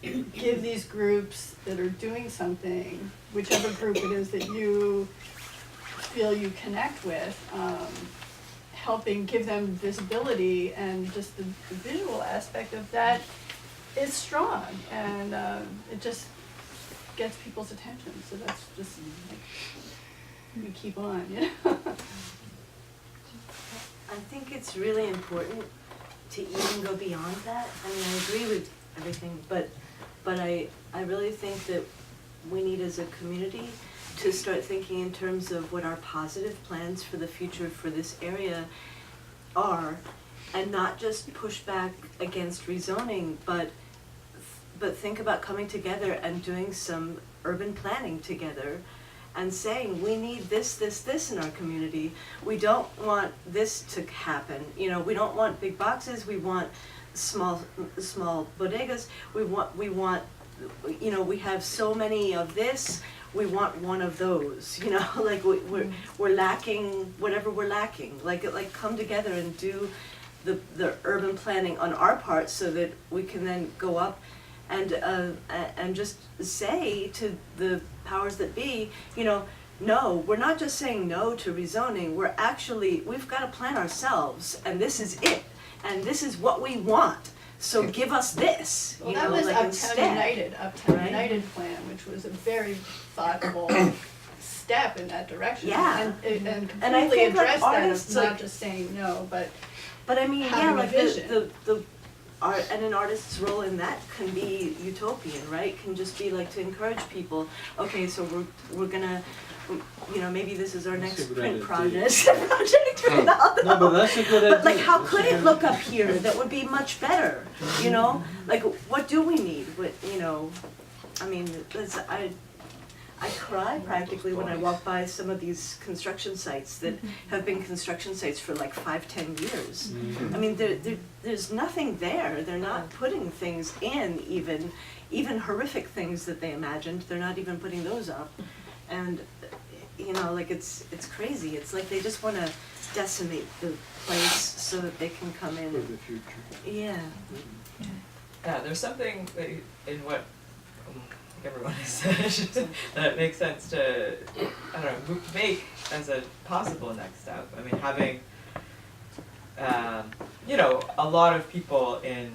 give these groups that are doing something, whichever group it is that you feel you connect with, helping give them visibility, and just the visual aspect of that is strong, and it just gets people's attention. So that's just like, we keep on, you know. I think it's really important to even go beyond that. I mean, I agree with everything, but I really think that we need, as a community, to start thinking in terms of what our positive plans for the future for this area are, and not just push back against rezoning, but think about coming together and doing some urban planning together, and saying, we need this, this, this in our community. We don't want this to happen. You know, we don't want big boxes. We want small bodegas. We want, you know, we have so many of this. We want one of those. You know, like we're lacking whatever we're lacking. Like come together and do the urban planning on our part, so that we can then go up and just say to the powers that be, you know, no, we're not just saying no to rezoning, we've got to plan ourselves, and this is it, and this is what we want, so give us this, Well, you that know, was like Uptown instead. Uptown right? United plan, which was a very thoughtful step in that direction. Yeah. And And I completely think, like, addressed that, artists, of not like- just saying no, but But I mean, yeah, having a like vision. the art, and an artist's role in that can be utopian, right? Can just be like to encourage people. Okay, so we're gonna, you know, maybe this is our That's a next good print idea. project Reynaldo. No, but that's a good idea. But like, how could it look up here that would be much better? You know, like what do we need? What, you know, I mean, I cry practically when I walk by some of these construction sites that have been construction sites for like 5-10 years. I mean, there's nothing there. They're not putting things in, even horrific things that they imagined. They're not even putting those up, and you know, like it's crazy. It's like they just want to decimate the place so that they can come in. For the future. Yeah. Yeah, there's something in what everyone has said that makes sense to, I don't know, make as a possible next step. I mean, having, you know, a lot of people in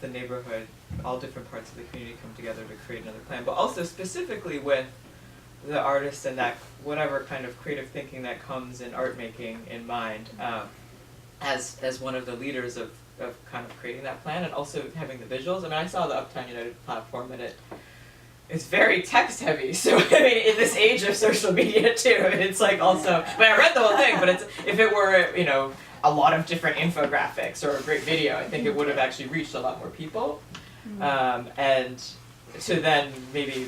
the neighborhood, all different parts of the community come together to create another plan, but also specifically with the artists and that whatever kind of creative thinking that comes in art making in mind, as one of the leaders of kind of creating that plan, and also having the visuals. I mean, I saw the Uptown United platform, and it's very text heavy, so I mean, in this age of social media too, I mean, it's like also, but I read the whole thing, but it's, if it were, you know, a lot of different infographics or a great video, I think it would have actually reached a lot more people, and to then maybe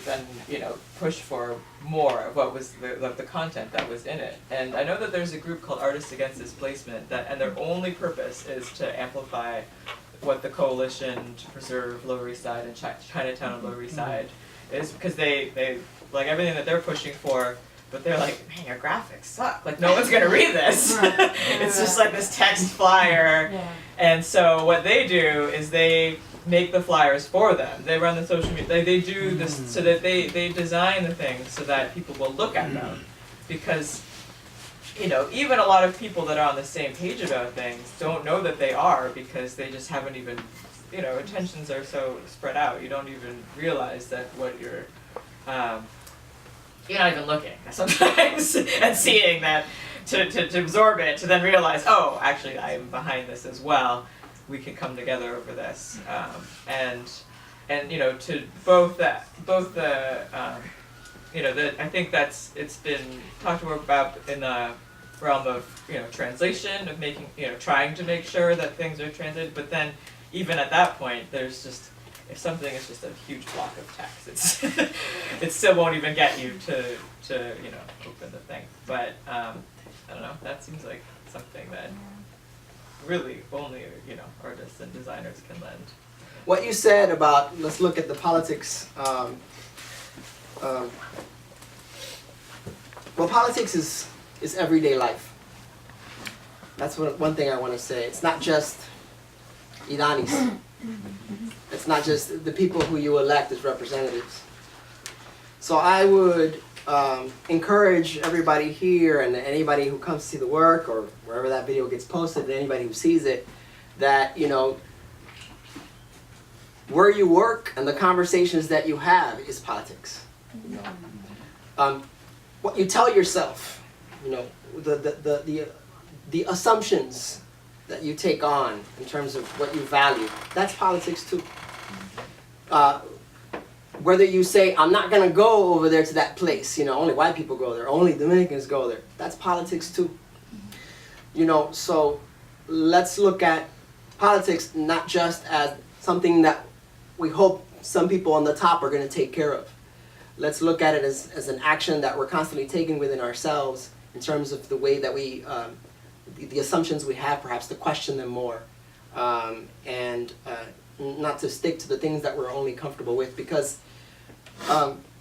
you know, push for more of what was the content that was in it. And I know that there's a group called Artists Against Displacement and their only purpose is to amplify what the Coalition to Preserve Lower East Side and Chinatown and Lower East Side is, because they like everything that they're pushing for, but they're like, man, your graphics suck. Like, no one's gonna read this. It's just like this text flyer. Yeah. And so what they do is they make the flyers for them. They run the social media. They do this so that they design the things so that people will look at them, because, you know, even a lot of people that are on the same page about things don't know that they are, because they just haven't even, you know, attentions are so spread out. You don't even realize that what you're not even looking sometimes and seeing that to absorb it, to then realize, oh, actually I am behind this as well. We can come together over this, and you know, to both the you know, I think it's been talked more about in the realm of, you know, translation, of making, you know, trying to make sure that things are translated, but then even at that point, there's just, if something is just a huge block of text, it still won't even get you to you know, open the thing. But I don't know, that seems like something that really only, you know, artists and designers can lend. What you said about, let's look at the politics. Well, politics is everyday life. That's one thing I want to say. It's not just Iranis. It's not just the people who you elect as representatives. So I would encourage everybody here and anybody who comes to see the work or wherever that video gets posted and anybody who sees it, that, you know, where you work and the conversations that you have is politics. You know? What you tell yourself, you know, the assumptions that you take on in terms of what you value, that's politics too. Whether you say, I'm not going to go over there to that place, you know, only white people go there, only Dominicans go there, that's politics too. You know, so let's look at politics not just as something that we hope some people on the top are going to take care of. Let's look at it as an action that we're constantly taking within ourselves in terms of the way that we, the assumptions we have, perhaps to question them more. And not to stick to the things that we're only comfortable with, because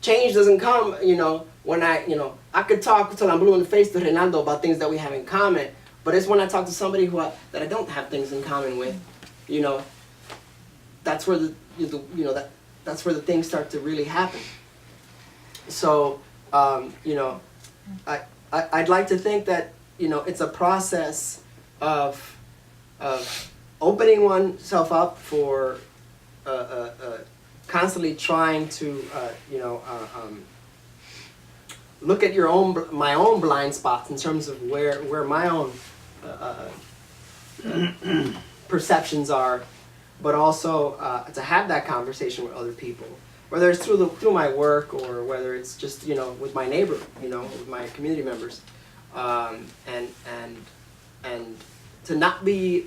change doesn't come, you know, when I could talk till I'm blue in the face to Reynaldo about things that we have in common, but it's when I talk to somebody that I don't have things in common with, you know, that's where that's where the things start to really happen. So, you know, I'd like to think that, you know, it's a process of opening oneself up for constantly trying to, you know, look at my own blind spots in terms of where my own perceptions are, but also to have that conversation with other people, whether it's through my work or whether it's just, you know, with my neighbor, you know, with my community members, and to not be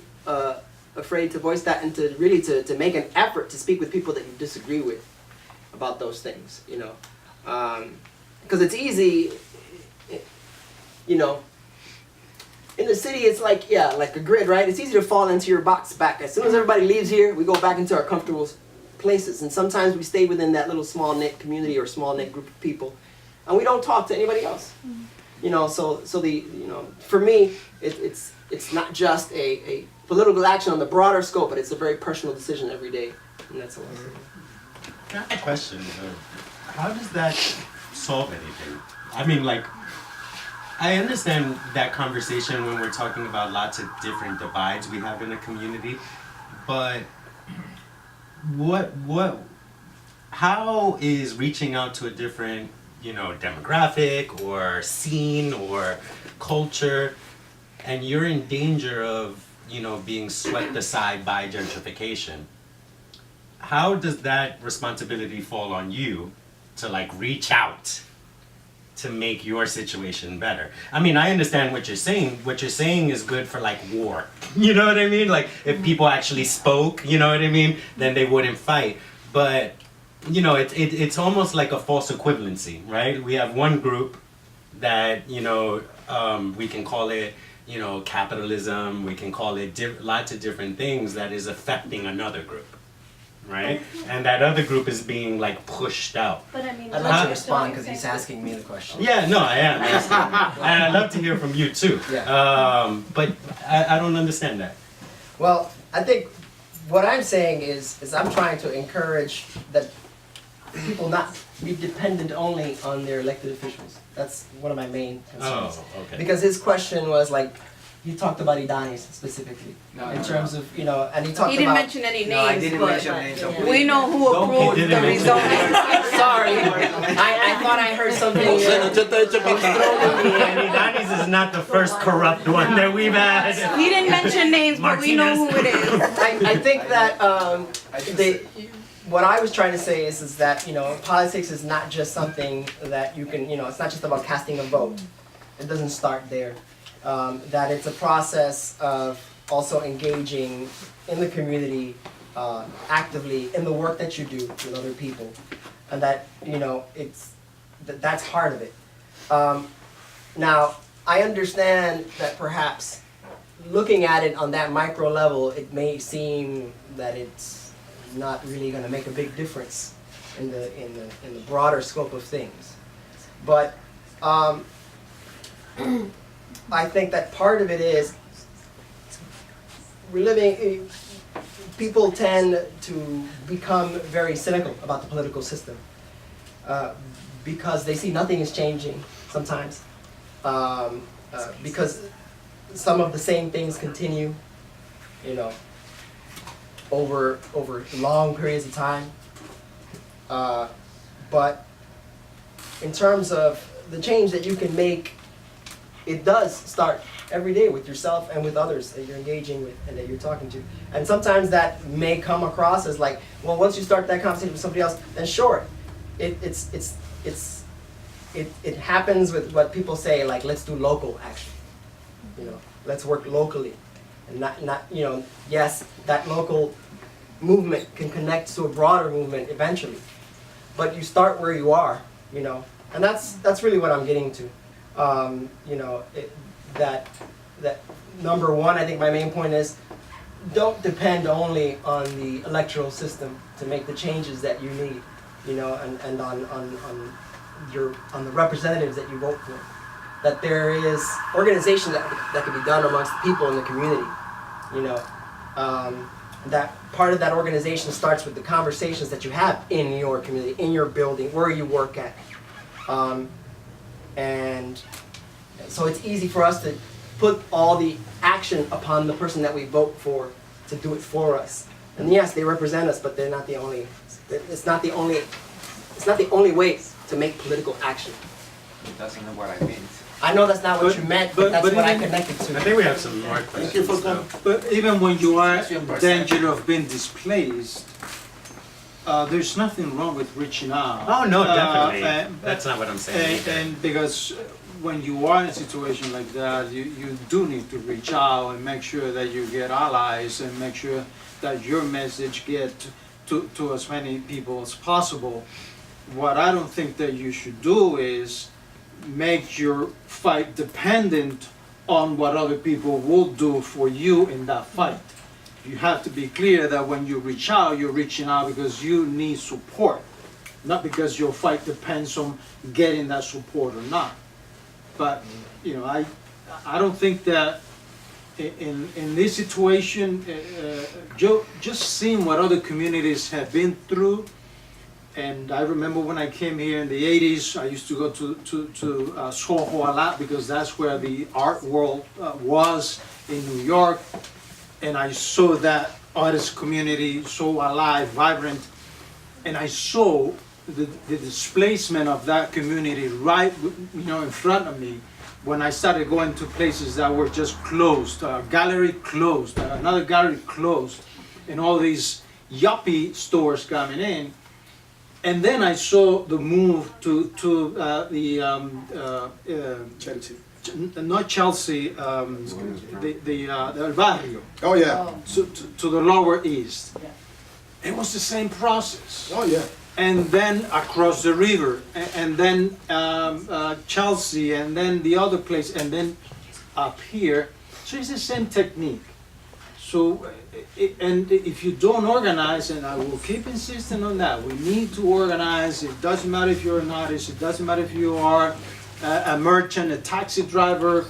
afraid to voice that, and to really to make an effort to speak with people that you disagree with about those things, you know, because it's easy, you know. In the city, it's like, yeah, like a grid, right? It's easy to fall into your box back. As soon as everybody leaves here, we go back into our comfortable places. And sometimes we stay within that little small-knit community or small-knit group of people. And we don't talk to anybody else. You know, so you know, for me, it's not just a political action on the broader scope, but it's a very personal decision every day. And that's all. I have a question. How does that solve anything? I mean, like, I understand that conversation when we're talking about lots of different divides we have in a community, but how is reaching out to a different, you know, demographic or scene or culture, and you're in danger of, you know, being swept aside by gentrification? How does that responsibility fall on you to, like, reach out to make your situation better? I mean, I understand what you're saying. What you're saying is good for, like, war. You know what I mean? Like, if people actually spoke, you know what I mean, then they wouldn't fight. But, you know, it's almost like a false equivalency, right? We have one group that, you know, we can call it, you know, capitalism. We can call it lots of different things that is affecting another group, right? And that other group is being, like, pushed out. But I mean, I'd like to respond because he's asking me the question. Yeah, no, I am asking. And I'd love to hear from you too. Yeah. But I don't understand that. Well, I think what I'm saying is I'm trying to encourage that people not be dependent only on their elected officials. That's one of my main concerns. Oh, okay. Because his question was like, he talked about Idanis specifically, in terms of, you know, and he talked about... He didn't mention any names, No, I didn't but mention names. So we know who approved the rezoning. Sorry, I thought I heard something. And Idanis is not the first corrupt one that we've had. He didn't mention names, but we know who it is. I think that what I was trying to say is that, you know, politics is not just something that you can, you know, it's not just about casting a vote. It doesn't start there. That it's a process of also engaging in the community actively in the work that you do with other people, and that, you know, that's part of it. Now, I understand that perhaps looking at it on that micro level, it may seem that it's not really going to make a big difference in the broader scope of things, but I think that part of it is we're living, people tend to become very cynical about the political system because they see nothing is changing sometimes, because some of the same things continue, you know, over long periods of time. But in terms of the change that you can make, it does start every day with yourself and with others that you're engaging with and that you're talking to. And sometimes that may come across as like, well, once you start that conversation with somebody else, then sure, it happens with what people say, like, let's do local action. You know, let's work locally, and not you know, yes, that local movement can connect to a broader movement eventually, but you start where you are, you know, and that's really what I'm getting to. You know, that number one, I think my main point is, don't depend only on the electoral system to make the changes that you need, you know, and on the representatives that you vote for. That there is organization that can be done amongst people in the community, you know. That part of that organization starts with the conversations that you have in your community, in your building, where you work at. And so it's easy for us to put all the action upon the person that we vote for to do it for us. And yes, they represent us, but they're not the only. It's not the only way to make political action. It doesn't know what I mean. I know that's not what you meant, but that's what I connected to. I think we have some more questions. But even when you are in danger of being displaced, there's nothing wrong with reaching out. Oh no, definitely. That's not what I'm saying. And because when you are in a situation like that, you do need to reach out and make sure that you get allies and make sure that your message gets to as many people as possible. What I don't think that you should do is make your fight dependent on what other people will do for you in that fight. You have to be clear that when you reach out, you're reaching out because you need support, not because your fight depends on getting that support or not. But you know, I don't think that in this situation, just seeing what other communities have been through. And I remember when I came here in the 80s, I used to go to Soho a lot because that's where the art world was in New York. And I saw that artist community so alive, vibrant. And I saw the displacement of that community right, you know, in front of me when I started going to places that were just closed. Gallery closed, another gallery closed, and all these yuppie stores coming in. And then I saw the move to Chelsea. Not Chelsea, the Barrio. Oh yeah. To the Lower East. Yeah. It was the same process. Oh yeah. And then across the river, and then Chelsea, and then the other place, and then up here. So it's the same technique. So, and if you don't organize, and I will keep insisting on that, we need to organize. It doesn't matter if you're an artist, it doesn't matter if you are a merchant, a taxi driver,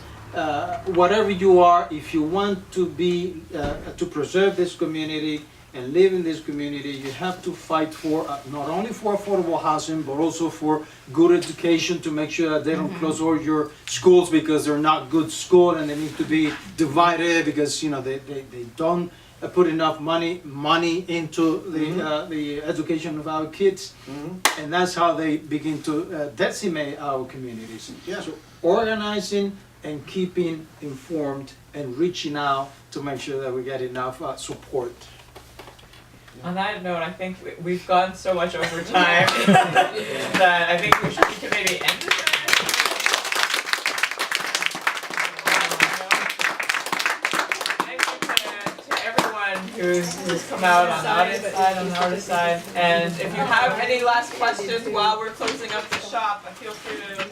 whatever you are. If you want to be, to preserve this community and live in this community, you have to fight for, not only for affordable housing, but also for good education, to make sure that they don't close all your schools because they're not good schools and they need to be divided because, you know, they don't put enough money into the education of our kids. And that's how they begin to decimate our communities. Yeah. So organizing and keeping informed and reaching out to make sure that we get enough support. On that note, I think we've gone so much over time that I think we can maybe end it there. Thank you to everyone who's come out on the audience side, on the artist side. And if you have any last questions while we're closing up the shop, feel free to